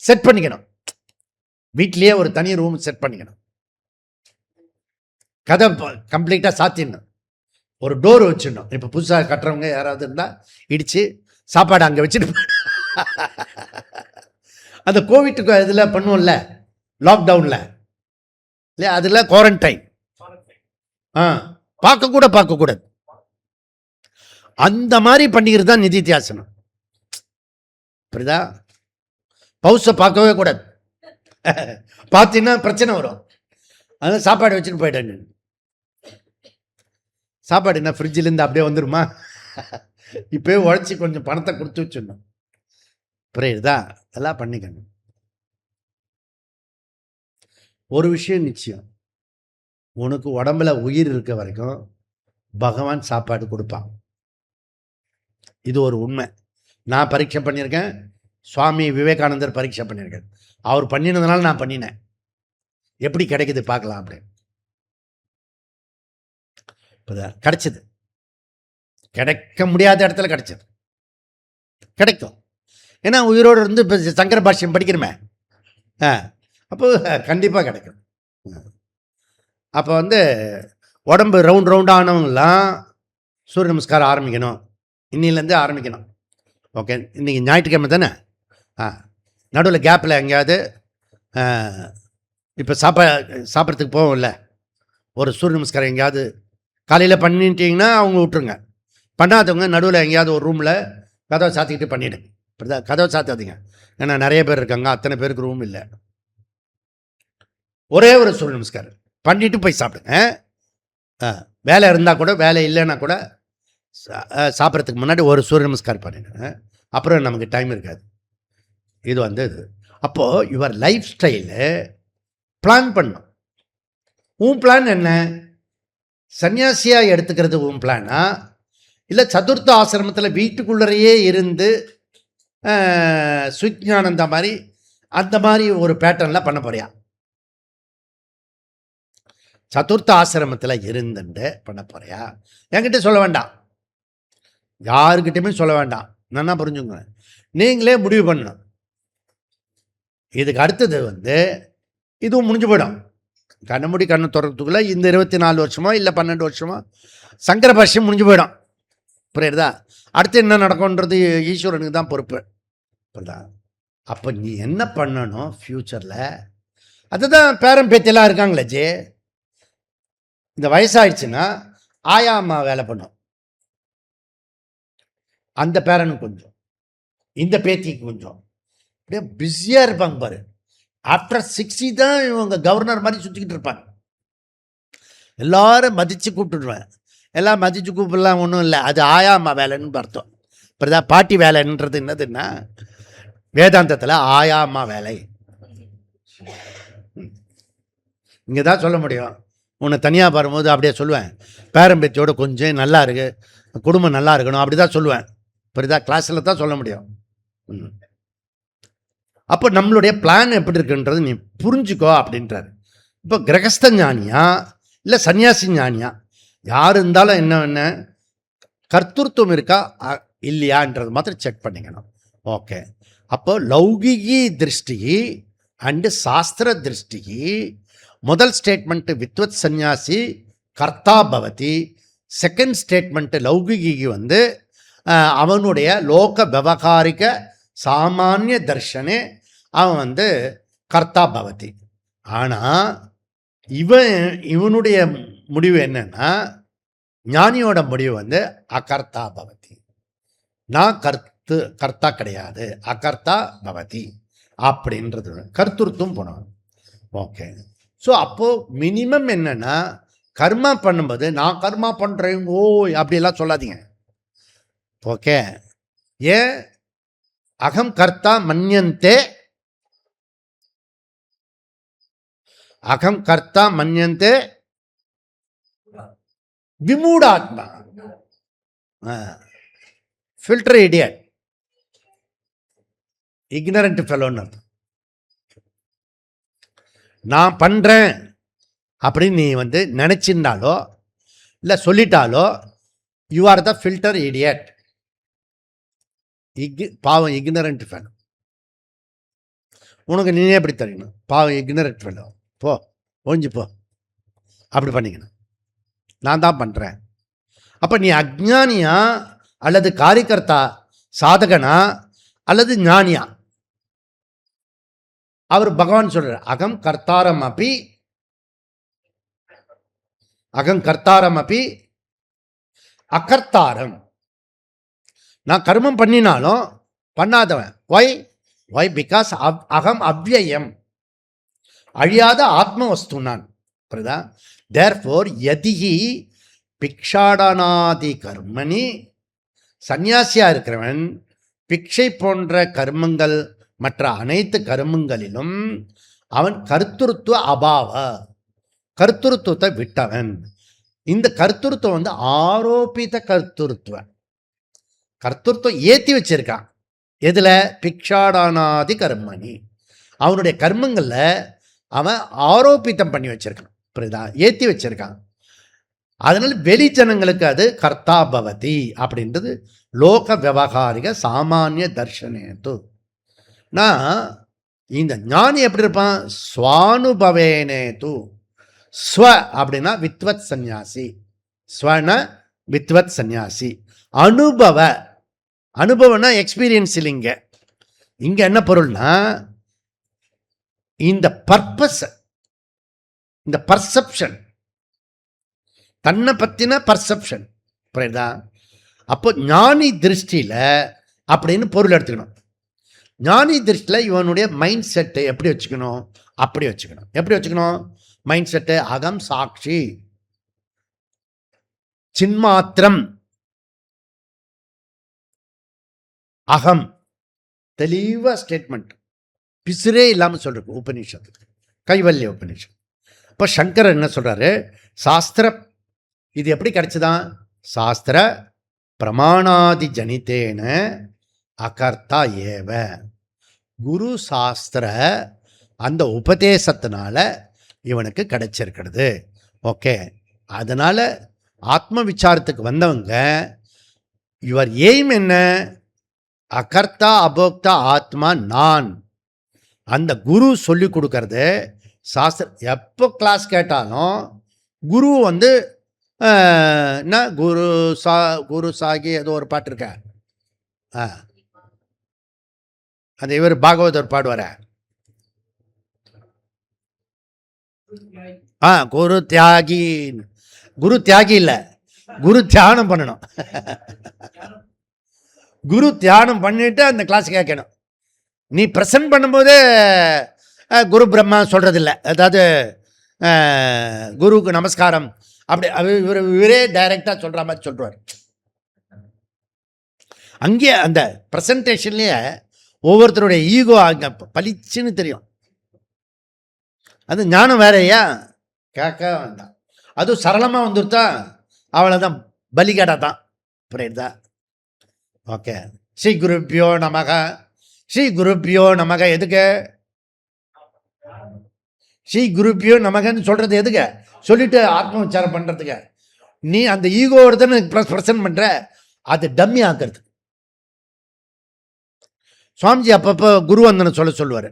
செட் பண்ணிக்கணும், வீட்லேயே ஒரு தனி ரூம் செட் பண்ணிக்கணும், கதை கம்ப்ளீட்டாக சாத்திடணும், ஒரு டோர் வச்சிடணும். இப்போ புதுசாக கட்டுறவங்க யாராவது இருந்தால் இடித்து சாப்பாடு அங்கே வச்சுட்டு, அந்த கோவிட்டுக்கு இதில் பண்ணுவோம்ல, லாக்டவுனில் இல்லையா, அதில் குவாரண்டைன் பார்க்கக்கூடாது. அந்த மாதிரி பண்ணிக்கிறது தான் நிதித்தியாசனம். புரியுதா? பவுஸை பார்க்கவே கூடாது, பார்த்தீங்கன்னா பிரச்சனை வரும். அதனால் சாப்பாடு வச்சுட்டு போயிட்டேன். சாப்பாடு என்ன ஃப்ரிட்ஜிலேருந்து அப்படியே வந்துடுமா? இப்போயே உழைச்சி கொஞ்சம் பணத்தை கொடுத்து வச்சிடணும். புரியுதா? எல்லாம் பண்ணிக்கணும். ஒரு விஷயம் நிச்சயம், உனக்கு உடம்புல உயிர் இருக்க வரைக்கும் பகவான் சாப்பாடு கொடுப்பான். இது ஒரு உண்மை. நான் பரீட்சை பண்ணியிருக்கேன், சுவாமி விவேகானந்தர் பரீட்சை பண்ணியிருக்கேன். அவர் பண்ணினதுனால நான் பண்ணினேன். எப்படி கிடைக்குது பார்க்கலாம் அப்படின்னு. கிடைச்சது, கிடைக்க முடியாத இடத்துல கிடைச்சது, கிடைக்கும். ஏன்னா உயிரோடு இருந்து இப்போ சங்கர பாஷ்யம் படிக்கிறோமே, அப்போ கண்டிப்பாக கிடைக்கும். அப்போ உடம்பு ரவுண்டானவங்களாம் சூரிய நமஸ்காரம் ஆரம்பிக்கணும், இன்னிலேருந்து ஆரம்பிக்கணும். ஓகே, இன்றைக்கி ஞாயிற்றுக்கிழமை தானே, நடுவில் கேப்பில் எங்கேயாவது இப்போ சாப்பிட்றதுக்கு போவோம்ல, ஒரு சூரிய நமஸ்காரம் எங்கேயாவது காலையில் பண்ணிட்டீங்கன்னா அவங்க விட்டுருங்க. பண்ணாதவங்க நடுவில் எங்கேயாவது ஒரு ரூமில் கதவை சாத்திக்கிட்டு பண்ணிவிடுங்க. இப்படி தான் கதவை சாத்தாதீங்க, ஏன்னா நிறைய பேர் இருக்காங்க, அத்தனை பேருக்கு ரூம் இல்லை. ஒரே ஒரு சூரிய நமஸ்காரம் பண்ணிவிட்டு போய் சாப்பிடுங்க. வேலை இருந்தால் கூட, வேலை இல்லைன்னா கூட சாப்பிட்றதுக்கு முன்னாடி ஒரு சூரிய நமஸ்கார் பண்ணிடுங்க. அப்புறம் நமக்கு டைம் இருக்காது. இது வந்து இது. அப்போது யுவர் லைஃப் ஸ்டைலு பிளான் பண்ணும். உன் பிளான் என்ன? சன்னியாசியாக எடுத்துக்கிறது உன் பிளானா, இல்லை சதுர்த்த ஆசிரமத்தில் வீட்டுக்குள்ளரையே இருந்து சுஜானந்தா மாதிரி அந்த மாதிரி ஒரு பேட்டர்னில் பண்ண போறியா? சதுர்த்த ஆசிரமத்தில் இருந்துட்டு பண்ண போறியா? என்கிட்ட சொல்ல வேண்டாம், யாருக்கிட்டையுமே சொல்ல வேண்டாம். நல்லா புரிஞ்சுங்க, நீங்களே முடிவு பண்ணணும். இதுக்கு அடுத்தது வந்து இதுவும் முடிஞ்சு போயிடும். கண்ண திறக்கிறதுக்குள்ளே இந்த 24 வருஷமோ இல்லை 12 வருஷமோ சங்கர பாஷ்யம் முடிஞ்சு போயிடும். புரியுதா? அடுத்து என்ன நடக்கும்ன்றது ஈஸ்வரனுக்கு தான் பொறுப்பு. புரியுதா? அப்போ நீ என்ன பண்ணணும் ஃப்யூச்சரில்? அதுதான் பேரன் பேத்தியெல்லாம் இருக்காங்களே ஜே, இந்த வயசாகிடுச்சுன்னா ஆயா அம்மா வேலை பண்ணும். அந்த பேரனுக்கு கொஞ்சம், இந்த பேத்திக்கு கொஞ்சம், அப்படியே பிஸியாக இருப்பாங்க பாரு. ஆஃப்டர் 60 தான் இவங்க கவர்னர் மாதிரி சுற்றிக்கிட்டு இருப்பாங்க. எல்லாரும் மதித்து கூப்பிட்டுடுவேன். எல்லாம் மதித்து கூப்பிடலாம் ஒன்றும் இல்லை, அது ஆயா அம்மா வேலைன்னு அர்த்தம். இப்படிதான் பாட்டி வேலைன்றது என்னதுன்னா வேதாந்தத்தில் ஆயா அம்மா வேலை. இங்கே தான் சொல்ல முடியும். உன்னை தனியாக வரும்போது அப்படியே சொல்லுவேன், பேரம்பேத்தியோட கொஞ்சம் நல்லா இருக்கு, குடும்பம் நல்லா இருக்கணும், அப்படி தான் சொல்லுவேன். புரியுதா? கிளாஸில் தான் சொல்ல முடியும். அப்போ நம்மளுடைய பிளான் எப்படி இருக்குன்றது நீ புரிஞ்சுக்கோ அப்படின்றாரு. இப்போ கிரகஸ்த ஞானியா இல்லை சன்னியாசி ஞானியா யார் இருந்தாலும் என்ன கர்த்தத்துவம் இருக்கா இல்லையான்றது மாத்திரம் செக் பண்ணிக்கணும். ஓகே, அப்போ லௌகிகி திருஷ்டி அண்டு சாஸ்திர திருஷ்டி. முதல் ஸ்டேட்மெண்ட்டு வித்வத் சன்னியாசி கர்த்தா பவதி. செகண்ட் ஸ்டேட்மெண்ட்டு லௌகிகி வந்து அவனுடைய லோக விவகாரிக சாமானிய தர்ஷனே அவன் வந்து கர்த்தா பவதி. ஆனால் இவனுடைய முடிவு என்னன்னா, ஞானியோட முடிவு வந்து அகர்த்தா பவதி. நான் கர்த்தா கிடையாது, அகர்த்தா பவதி அப்படின்றது கர்த்தத்துவம் போனவன். ஓகே, ஸோ அப்போது மினிமம் என்னன்னா, கர்மா பண்ணும்போது நான் கர்மா பண்ணுறேன் ஓ அப்படியெல்லாம் சொல்லாதீங்க. ஓகே, ஏன் அகம் கர்த்தா மன்யந்தே, அகம் கர்த்தா மன்யந்தே விமூடாத்மா. ஃபில்டர் இடியட், இக்னரண்ட் ஃபெலோன்னு அர்த்தம். நான் பண்ணுறேன் அப்படின்னு நீ வந்து நினச்சிருந்தாலோ இல்லை சொல்லிட்டாலோ you are the filter idiot. பாவம் இக்னரண்ட் ஃபெலோ. உனக்கு நீனே எப்படி தெரியணும்? பாவம் இக்னரண்ட் ஃபெலோ, போ ஒழிஞ்சு போ, அப்படி பண்ணிக்கணும். நான் தான் பண்ணுறேன். அப்போ நீ அஜ்ஞானியா அல்லது காரிகர்த்தா, சாதகனா அல்லது ஞானியா? அவர் பகவான் சொல்றார், அகம் கர்த்தாரம் அப்பி, அகம் கர்த்தாரம் அப்பி அகர்த்தாரம். நான் கர்மம் பண்ணினாலும் பண்ணாதவன். ஒய் ஒய் பிகாஸ் அகம் அவ்யயம், அழியாத ஆத்ம வஸ்து நான். புரியுதா? தேர்ஃபோர் யதிஹி பிக்ஷாடனாதி கர்மணி. சந்நியாசியா இருக்கிறவன் பிக்ஷை போன்ற கர்மங்கள் மற்ற அனைத்து கர்மங்களிலும் அவன் கர்த்தృత్వ அபாவ, கர்த்தృత్வத்தை விட்டவன். இந்த கர்த்தృత్వం வந்து ஆரோபித கர்த்தృత్వం. கர்த்தృత్వం ஏற்றி வச்சிருக்கான். எதில்? பிக்ஷாடானாதி கர்மணி. அவனுடைய கர்மங்களில் அவன் ஆரோபித்தம் பண்ணி வச்சிருக்கான். புரியுதா? ஏற்றி வச்சிருக்கான். அதனால் வெளி ஜனங்களுக்கு அது கர்த்தா பவதி அப்படின்றது லோக விவகாரிக சாமானிய தர்ஷனேது. நான் இந்த ஞானி எப்படி இருப்பான்? ஸ்வானுபவேனேது. ஸ்வ அப்படின்னா வித்வத் சந்நியாசி, ஸ்வன வித்வத் சந்நியாசி. அனுபவ, அனுபவம்னா எக்ஸ்பீரியன்ஸ் இல்லைங்க. இங்கே என்ன பொருள்னா இந்த பர்பஸ், இந்த பர்செப்ஷன், தன்னை பற்றின பர்செப்ஷன். புரியுதா? அப்போ ஞானி திருஷ்டியில் அப்படின்னு பொருள் எடுத்துக்கணும். ஞானி திருஷ்டியில் இவனுடைய மைண்ட் செட்டை எப்படி வச்சுக்கணும்? அப்படி வச்சுக்கணும். எப்படி வச்சுக்கணும் மைண்ட் செட்டு? அகம் சாட்சி, சின்மாத்திரம் அகம். தெளிவா ஸ்டேட்மெண்ட், பிசுரே இல்லாமல் சொல்றது உபநிஷத்து, கைவல்ய உபநிஷத்து. இப்போ சங்கரர் என்ன சொல்றாரு, சாஸ்திர இது எப்படி கிடைச்சதான், சாஸ்திர பிரமாணாதி ஜனித்தேன அகர்த்தா ஏவ. குரு சாஸ்திர அந்த உபதேசத்தினால இவனுக்கு கிடைச்சிருக்கிறது. ஓகே, அதனால ஆத்ம விசாரத்துக்கு வந்தவங்க இவர் எய்ம் என்ன, அகர்த்தா அபோக்தா ஆத்மா நான். அந்த குரு சொல்லி கொடுக்கறது சாஸ்திரம். எப்போ கிளாஸ் கேட்டாலும் குரு வந்து என்ன, குரு சாகி ஏதோ ஒரு பாட்டு இருக்க, அந்த இவர் பாகவதர் பாடுவார, குரு தியாகி. குரு தியாகி இல்லை, குரு தியானம் பண்ணணும். குரு தியானம் பண்ணிட்டு அந்த கிளாஸ் கேட்கணும். நீ ப்ரெசன்ட் பண்ணும்போதே குரு பிரம்மா சொல்றதில்லை, அதாவது குருவுக்கு நமஸ்காரம் அப்படி இவரே டைரக்டா சொல்ற மாதிரி சொல்றாரு. அங்கே அந்த ப்ரெசன்டேஷன்லயே ஒவ்வொருத்தருடைய ஈகோ அங்க பளிச்சுன்னு தெரியும். அது ஞானம் வேறையா, கேட்க வேண்டாம். அதுவும் சரளமாக வந்துருத்தா அவ்வளோதான், பலிகடை தான். புரியுதா? ஓகே, ஸ்ரீ குருப்பியோ நமக, ஸ்ரீ குருப்பியோ நமக. எதுக்கு ஸ்ரீ குருப்பியோ நமகன்னு சொல்றது? எதுக்கு சொல்லிட்டு ஆத்ம விசாரம் பண்றதுக்கு. நீ அந்த ஈகோ ஒருத்தனை ப்ரெசன்ட் பண்ற, அது டம்மி ஆக்குறது. சுவாமிஜி அப்பப்போ குருவந்தனை சொல்லுவார்.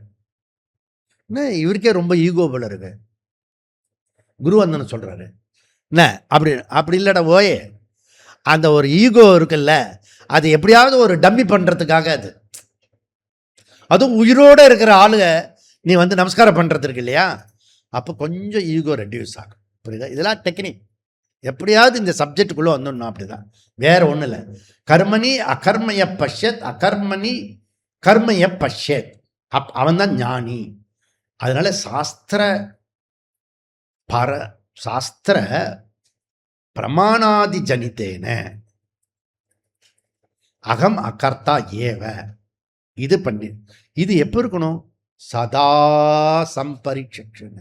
என்ன இவருக்கே ரொம்ப ஈகோ போல இருக்கு, குருவந்தனை சொல்றாரு என்ன அப்படி இல்லைடா ஓயே. அந்த ஒரு ஈகோ இருக்குல்ல, அது எப்படியாவது ஒரு டம்மி பண்ணுறதுக்காக. அதுவும் உயிரோடு இருக்கிற ஆளுங்க நீ வந்து நமஸ்காரம் பண்ணுறது இருக்கு இல்லையா, அப்போ கொஞ்சம் ஈகோ ரெடியூஸ் ஆகும். புரியுதா? இதெல்லாம் டெக்னிக். எப்படியாவது இந்த சப்ஜெக்டுக்குள்ளே வந்துடணும், அப்படிதான், வேற ஒன்றும் இல்லை. கர்மணி அகர்மய பஷ்யத், அகர்மணி கர்மய பஷ்யத். அவன் தான் ஞானி. அதனால சாஸ்திர பிரமாணாதி ஜனித்தேன அகம் அகர்த்தா ஏவ. இது பண்ணி இது எப்போ இருக்கணும், சதா சம்பரிட்சண,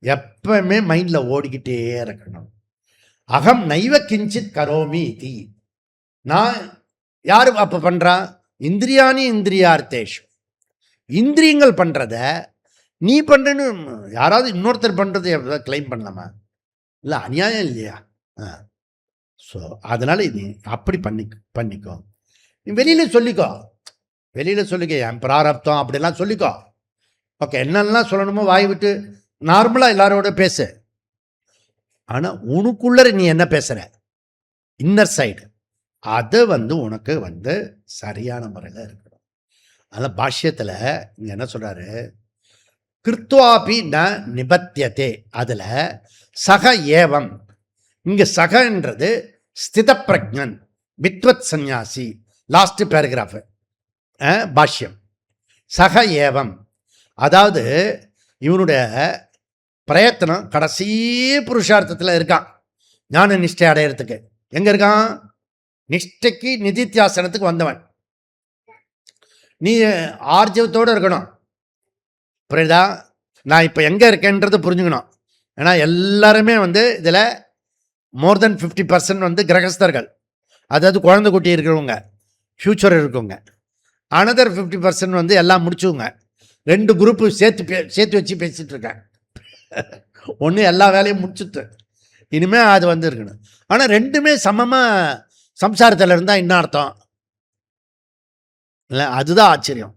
எப்பவுமே மைண்ட்ல ஓடிக்கிட்டே இருக்கணும். அகம் நைவ கிஞ்சித் கரோமி தி. நான் யாரு அப்ப பண்றான், இந்திரியானி இந்திரியார்த்தேஷு. இந்திரியங்கள் பண்றத நீ பண்றன்னு யாராவது இன்னொருத்தர் பண்றது கிளைம் பண்ணலாமா? இல்லை, அநியாயம் இல்லையா? ஸோ அதனால இது அப்படி பண்ணிக்கோ. நீ வெளியில சொல்லிக்கோ, என் பிராரப்தம் அப்படிலாம் சொல்லிக்கோ. ஓகே, என்னெல்லாம் சொல்லணுமோ வாய் விட்டு நார்மலாக எல்லாரோட பேசு. ஆனால் உனக்குள்ள நீ என்ன பேசுற, இன்னர் சைடு, அதை வந்து உனக்கு வந்து சரியான முறையில் இருக்கணும். அதனால் பாஷ்யத்தில் இங்கே என்ன சொல்றாரு, கிருத்வாபி ந நிபத்தியதே. அதில் சக ஏவம், இங்கே சகன்றது ஸ்தித பிரஜன் வித்வத் சந்நியாசி. லாஸ்ட் பேராகிராஃப் பாஷ்யம். சக ஏவம், அதாவது இவனுடைய பிரயத்தனம் கடைசி புருஷார்த்தத்தில் இருக்கான். ஞான நிஷ்டை அடையிறதுக்கு எங்கே இருக்கான், நிஷ்டைக்கு நிதித்தியாசனத்துக்கு வந்தவன். நீ ஆர்ஜவத்தோடு இருக்கணும். புரியுதா? நான் இப்போ எங்கே இருக்கேன்றது புரிஞ்சுக்கணும். ஏன்னா எல்லாருமே வந்து இதில் மோர் தென் 50% வந்து கிரகஸ்தர்கள், அதாவது குழந்தை குட்டி இருக்கிறவங்க, ஃப்யூச்சர் இருக்கவங்க. அனதர் 50% வந்து எல்லாம் முடிச்சுவங்க. 2 குரூப்பு சேர்த்து வச்சு பேசிகிட்டு இருக்கேன். ஒன்று எல்லா வேலையும் முடிச்சுட்டு இனிமேல் அது வந்து இருக்கணும். ஆனால் ரெண்டுமே சமமாக சம்சாரத்தில் இருந்தால் என்ன அர்த்தம் இல்லை? அதுதான் ஆச்சரியம்.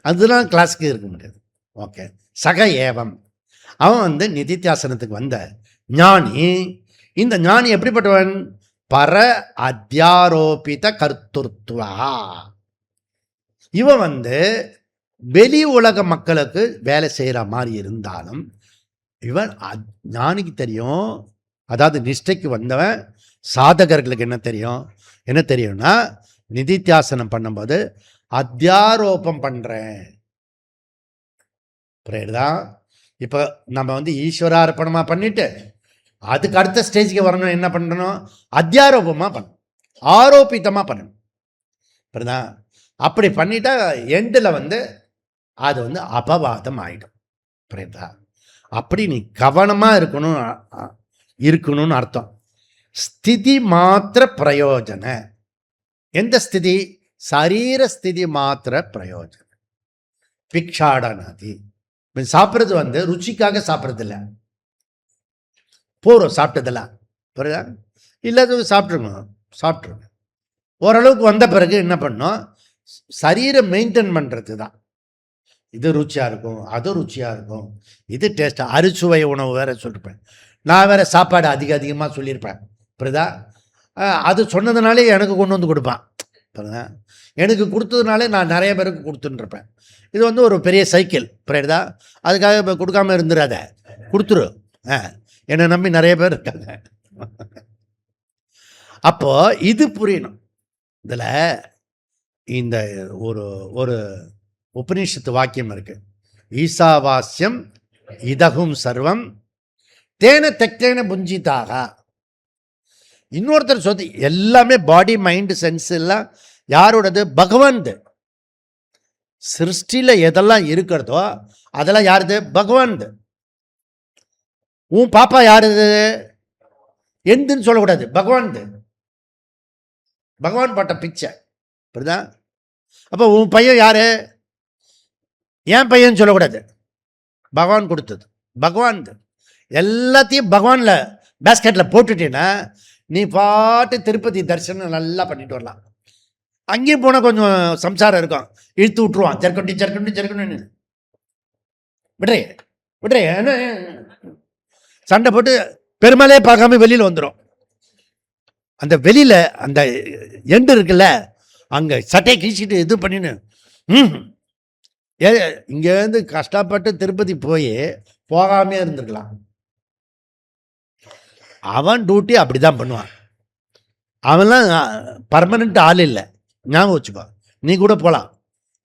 அதுதான் கிளாஸுக்கு இருக்க முடியாது. ஓகே, சக ஏவம், அவன் வந்து நிதித்தியாசனத்துக்கு வந்த ஞானி. இந்த ஞானி எப்படிப்பட்டவன், பர அத்தியாரோபித கர்த்துர்த்துவா. இவன் வந்து வெளி உலக மக்களுக்கு வேலை செய்கிற மாதிரி இருந்தாலும் இவன் ஞானிக்கு தெரியும். அதாவது நிஷ்டைக்கு வந்தவன் சாதகர்களுக்கு என்ன தெரியும்னா, நிதித்தியாசனம் பண்ணும்போது அத்தியாரோபம் பண்ணுறேன். புரியுதா? இப்போ நம்ம வந்து ஈஸ்வரார்ப்பணமாக பண்ணிட்டு அதுக்கு அடுத்த ஸ்டேஜுக்கு வரணும், என்ன பண்ணணும், அத்தியாரோபமாக பண்ணணும், ஆரோபித்தமாக பண்ணணும். புரியுதா? அப்படி பண்ணிட்டா எண்டில் அது அபவாதம் ஆகிடும். புரியுதா? அப்படி நீ கவனமாக இருக்கணும்னு அர்த்தம். ஸ்திதி மாத்திர பிரயோஜன. எந்த ஸ்திதி? சரீர ஸ்திதி மாத்திர பிரயோஜன. பிக்ஷாடனாதி. சாப்பிட்றது ருச்சிக்காக சாப்பிட்றது இல்லை, போகிறோம் சாப்பிட்டதெல்லாம். புரியுதா? இல்லாத சாப்பிட்ருங்க. ஓரளவுக்கு வந்த பிறகு என்ன பண்ணோம், சரீரை மெயின்டைன் பண்ணுறது தான். இது ருச்சியாக இருக்கும், அது ருச்சியாக இருக்கும், இது டேஸ்ட்டாக. அறுசுவை உணவு வேறு சொல்லியிருப்பேன் நான், வேறு சாப்பாடு அதிகமாக சொல்லியிருப்பேன். புரியுதா? அது சொன்னதுனாலே எனக்கு கொண்டு வந்து கொடுப்பான். புரியுதா? எனக்கு கொடுத்ததுனாலே நான் நிறைய பேருக்கு கொடுத்துட்டுருப்பேன். இது ஒரு பெரிய சைக்கிள். புரியுதா? அதுக்காக இப்போ கொடுக்காமல் இருந்துடாத, கொடுத்துரு. என்னை நம்பி நிறைய பேர் இருக்காங்க. அப்போது இது புரியணும். இதில் இந்த ஒரு உபநிஷத்து வாக்கியம் இருக்கு, ஈசாவாஸ்யம் இதகும் சர்வம் தேன தெக்தேன புஞ்சிதாக. இன்னொருத்தர் சொல்லி எல்லாமே பாடி மைண்டு சென்ஸ் எல்லாம் யாரோடது? பகவான்து. சிருஷ்டியில் எதெல்லாம் இருக்கிறதோ அதெல்லாம் யாருது? பகவான்து. உன் பாப்பா யாருது? எந்துன்னு சொல்லக்கூடாது, பகவான்து. பகவான் பாட்ட பிச்சை. புரியுதா? அப்போ உன் பையன் யாரு? ஏன் பையன் சொல்லக்கூடாது, பகவான் கொடுத்தது, பகவான். எல்லாத்தையும் பகவானில் பேஸ்கெட்டில் போட்டுட்டேன்னா நீ பாட்டு திருப்பதி தரிசனம் நல்லா பண்ணிட்டு வரலாம். அங்கேயும் போனால் கொஞ்சம் சம்சாரம் இருக்கும், இழுத்து விட்டுருவான், ஜர்க்கண்டி விட்றே சண்டை போட்டு பெருமாளே பார்க்காம வெளியில் வந்துடும். அந்த வெளியில் அந்த எண்டு இருக்குல்ல, அங்கே சட்டையை கீழ்ச்சிட்டு இது பண்ணின்னு இங்கேருந்து கஷ்டப்பட்டு திருப்பதி போகாமே இருந்திருக்கலாம். அவன் டியூட்டி அப்படி தான் பண்ணுவான். அவன்லாம் பர்மனெண்ட் ஆள் இல்லை, ஞாபகம் வச்சுக்கோ. நீ கூட போகலாம்,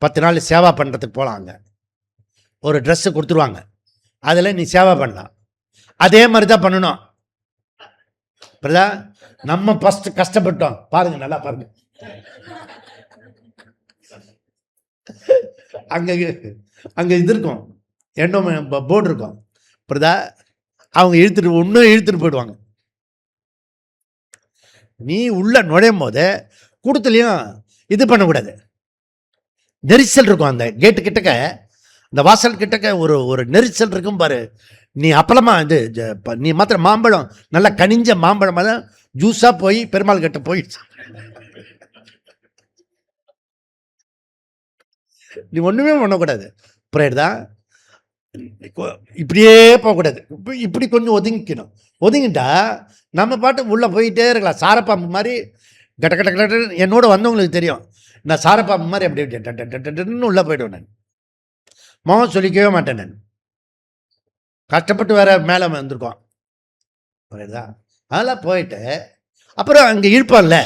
10 நாள் சேவா பண்ணுறதுக்கு போகலாம். அங்கே ஒரு ட்ரெஸ்ஸு கொடுத்துருவாங்க, அதில் நீ சேவா பண்ணலாம். அதே மாதிரி தான் பண்ணணும். புரியுதா? நம்ம ஃபஸ்ட்டு கஷ்டப்பட்டோம் பாருங்க, நல்லா பாருங்க. அங்கே இது இருக்கும், எண்டோ போர்டு இருக்கும். புரியுதா? அவங்க இழுத்துட்டு போயிடுவாங்க. நீ உள்ள நுழையும் போது கூட்டத்துலையும் இது பண்ணக்கூடாது, நெரிசல் இருக்கும். அந்த கேட்டு கிட்டக்க, இந்த வாசல் கிட்டக்க ஒரு நெரிசல் இருக்கும் பாரு. நீ அப்பளமா நீ மாத்திரம் மாம்பழம், நல்லா கனிஞ்ச மாம்பழம் தான் ஜூஸாக போய் பெருமாள் கிட்ட போயிடுச்சு. நீ ஒன்றுமே பண்ணக்கூடாது. புரியுதா? இப்படியே போகக்கூடாது, இப்படி கொஞ்சம் ஒதுங்கிக்கணும். ஒதுங்கிட்டா நம்ம பாட்டு உள்ளே போயிட்டே இருக்கலாம். சாரப்பாம்பு மாதிரி கட்ட கட்ட கட்ட. என்னோட வந்தவங்களுக்கு தெரியும், நான் சாரப்பாம்பு மாதிரி அப்படி உள்ளே போய்டுவேன். நான் முகம் சொல்லிக்கவே மாட்டேன். நான் கஷ்டப்பட்டு வேற மேலே வந்திருக்கோம். புரியுதா? அதெல்லாம் போயிட்டு அப்புறம் அங்கே இழுப்பான்ல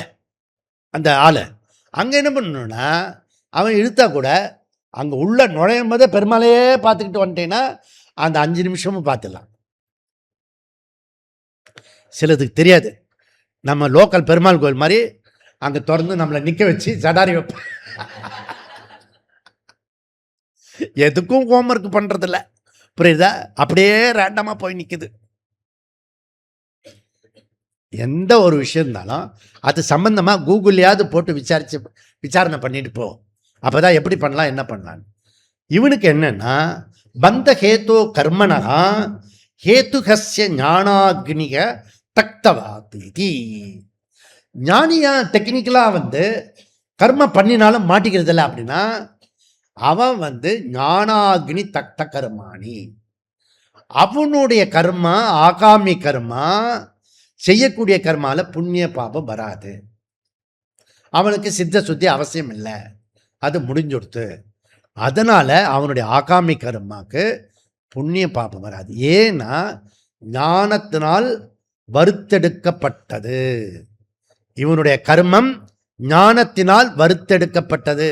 அந்த ஆள், அங்கே என்ன பண்ணணும்னா அவன் இழுத்தா கூட அங்கே உள்ள நுழையும் போதே பெருமாளையே பார்த்துக்கிட்டு வந்துட்டேன்னா அந்த 5 நிமிஷமும் பார்த்துடலாம். சிலதுக்கு தெரியாது, நம்ம லோக்கல் பெருமாள் கோயில் மாதிரி அங்கே திறந்து நம்மளை நிற்க வச்சு சடாரி வைப்போம். எதுக்கும் ஹோம்ஒர்க் பண்ணுறதில்ல. புரியுதா? அப்படியே ரேண்டமாக போய் நிற்குது. எந்த ஒரு விஷயம் இருந்தாலும் அது சம்பந்தமாக கூகுள்லையாவது போட்டு விசாரணை பண்ணிட்டு போ. அப்போ தான் எப்படி பண்ணலாம், என்ன பண்ணலாம். இவனுக்கு என்னன்னா பந்த ஹேத்தோ கர்மனகா ஹேத்துகஸ்ய ஞானாக்னிக தக்தவாதி. ஞானியா டெக்னிக்கலாக கர்ம பண்ணினாலும் மாட்டிக்கிறது இல்லை. அப்படின்னா அவன் ஞானாக்னி தக்த கர்மாணி. அவனுடைய கர்மா ஆகாமி கர்மா, செய்யக்கூடிய கர்மால புண்ணிய பாபம் வராது. அவனுக்கு சித்த சுத்தி அவசியம் இல்லை, அது முடிஞ்சுடுத்து. அதனால அவனுடைய ஆகாமி கர்மாக்கு புண்ணிய பாபம் வராது. ஏன்னா ஞானத்தினால் வறுத்தெடுக்கப்பட்டது. இவனுடைய கர்மம் ஞானத்தினால் வறுத்தெடுக்கப்பட்டது.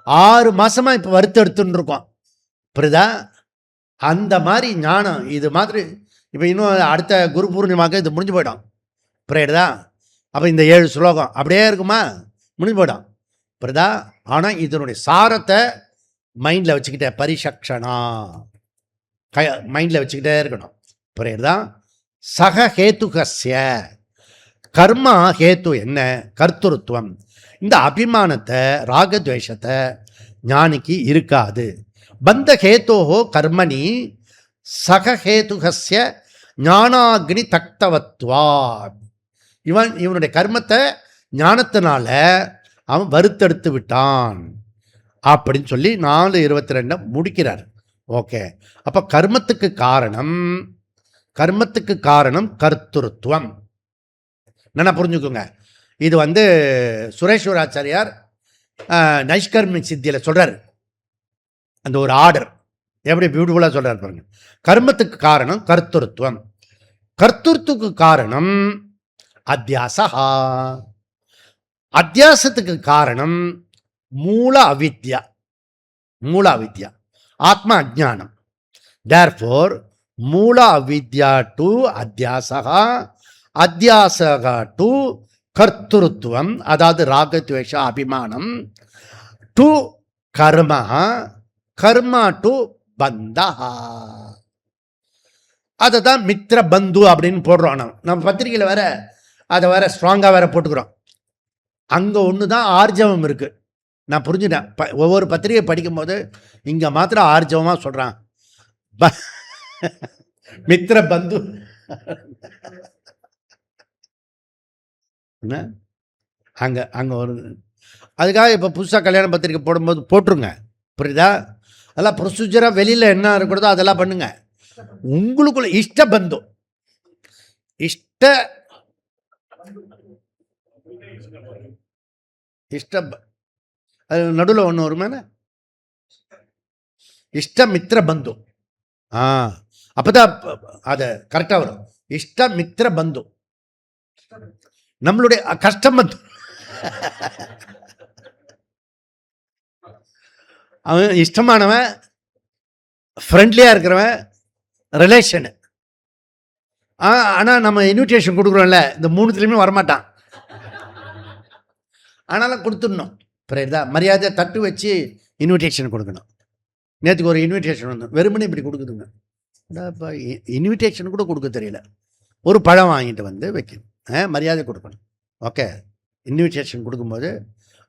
6 மாசமா இப்போ வறுத்தெடுத்துன்னு இருக்கோம். புரியுதா? அந்த மாதிரி ஞானம் இது மாதிரி இப்போ இன்னும் அடுத்த குரு பூர்ணிமாவுக்கு இது முடிஞ்சு போயிடும், புரியுதா? அப்போ இந்த 7 ஸ்லோகம் அப்படியே இருக்குமா, முடிஞ்சு போயிடும், புரியுதா? ஆனால் இதனுடைய சாரத்தை மைண்டில் வச்சுக்கிட்டே பரிசக்ஷனா மைண்டில் வச்சுக்கிட்டே இருக்கணும், புரியுதா? சக ஹேத்துகஸ்ய கர்மா ஹேத்து என்ன, கர்த்தருத்துவம். இந்த அபிமானத்தை ராகத்வேஷத்தை ஞானிக்கு இருக்காது. பந்த ஹேத்தோஹோ கர்மணி சகஹேதுகஸ்ய ஞானாக்னி தக்தவத்வாத். இவனுடைய கர்மத்தை ஞானத்தினால அவன் வறுத்தெடுத்து விட்டான் அப்படின்னு சொல்லி 4:22 முடிக்கிறார். ஓகே, அப்போ கர்மத்துக்கு காரணம் கர்த்தருத்துவம். என்ன புரிஞ்சுக்கோங்க, இது சுரேஸ்வராச்சாரியார் நைஷ்கர்மி சித்தியில் சொல்கிறார். அந்த ஒரு ஆர்டர் எப்படி பியூட்டிஃபுல்லாக சொல்கிறார் பாருங்க. கர்மத்துக்கு காரணம் கர்த்தருத்துவம், கர்த்தருத்துக்கு காரணம் அத்தியாசா, அத்தியாசத்துக்கு காரணம் மூல அவித்யா, ஆத்மா அஜ்ஞானம். தேர்ஃபோர் மூல அவித்யா டு அத்தியாசகா, அத்தியாசகா டு கர்த்தருத்துவம், அதாவது ராகத்வேஷ அபிமானம், டு கர்மா, கர்மா டு பந்தா. அதை தான் மித்திர பந்து அப்படின்னு போடுறோம். நம்ம பத்திரிகையில் வேற அதை வேற ஸ்ட்ராங்காக வேற போட்டுக்கிறோம். அங்கே ஒன்று தான் ஆர்ஜவம் இருக்குது. நான் புரிஞ்சுட்டேன், ஒவ்வொரு பத்திரிகை படிக்கும்போது இங்கே மாத்திரம் ஆர்ஜவமாக சொல்கிறான், மித்திர பந்து. அங்கே அங்கே ஒரு அதுக்காக இப்போ புதுசாக கல்யாண பத்திரிக்கை போடும்போது போட்டுருங்க, புரியுதா? அதெல்லாம் ப்ரொசீஜராக வெளியில் என்ன இருக்கிறதோ அதெல்லாம் பண்ணுங்க. உங்களுக்குள்ள இஷ்ட பந்து, அது நடுவில் ஒன்று வருமானே இஷ்டமித்திர பந்து. அப்போதான் அது கரெக்டாக வரும். இஷ்டமித்திர பந்து நம்மளுடைய கஷ்டம் பந்து. அவன் இஷ்டமானவன், ஃப்ரெண்ட்லியாக இருக்கிறவன், ரிலேஷனு. ஆனால் நம்ம இன்விடேஷன் கொடுக்குறோம்ல, இந்த 3துலேயுமே வரமாட்டான். ஆனாலும் கொடுத்துடணும், புரியுதா? மரியாதை தட்டு வச்சு இன்விடேஷன் கொடுக்கணும். நேற்றுக்கு ஒரு இன்விடேஷன் வந்தோம், வெறுமனே இப்படி கொடுக்குதுங்க. இப்போ இன்விடேஷன் கூட கொடுக்க தெரியல. ஒரு பழம் வாங்கிட்டு வைக்கணும், மரியாதை கொடுக்கணும். ஓகே, இன்விடேஷன் கொடுக்கும்போது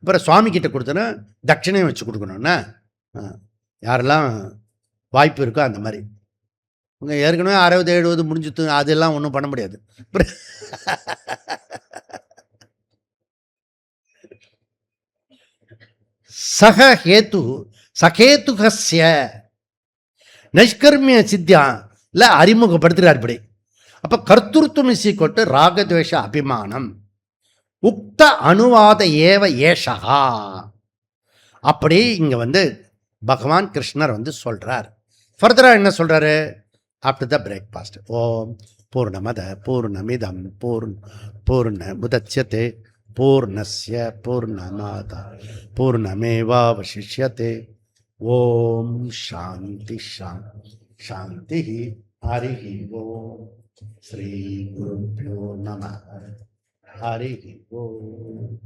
அப்புறம் சுவாமி கிட்ட கொடுத்தோன்னா தட்சிணையும் வச்சு கொடுக்கணும்னா யாரெல்லாம் வாய்ப்பு இருக்கோ அந்த மாதிரி. உங்கள் ஏற்கனவே 60-70 முடிஞ்சுது, அதெல்லாம் ஒன்றும் பண்ண முடியாது. சக ஹேத்து சகேத்துகஸ்ய நைஷ்கர்மிய சித்தியா இல்லை அறிமுகப்படுத்துகிறார் இப்படி. அப்போ கர்த்தருத்துவம் இசைக்கொட்டு ராகத்வேஷ அபிமானம் உக்த அனுவாத ஏவ ஏஷா. அப்படி இங்கே பகவான் கிருஷ்ணர் சொல்கிறார். ஃபர்தராக என்ன சொல்கிறாரு? ஆஃப்டர் த பிரேக்ஃபாஸ்ட், ஓம் பூர்ணமத பூர்ணமிதம் பூர்ணமுதச்யதே பூர்ணஸ்ய பூர்ணமாத பூர்ணமேவாவசிஷ்யதே. ஓம் சாந்தி சாந்தி. ஹரி ஓம். ஸ்ரீ குருப்யோ நமः. ஹரி ஓம்.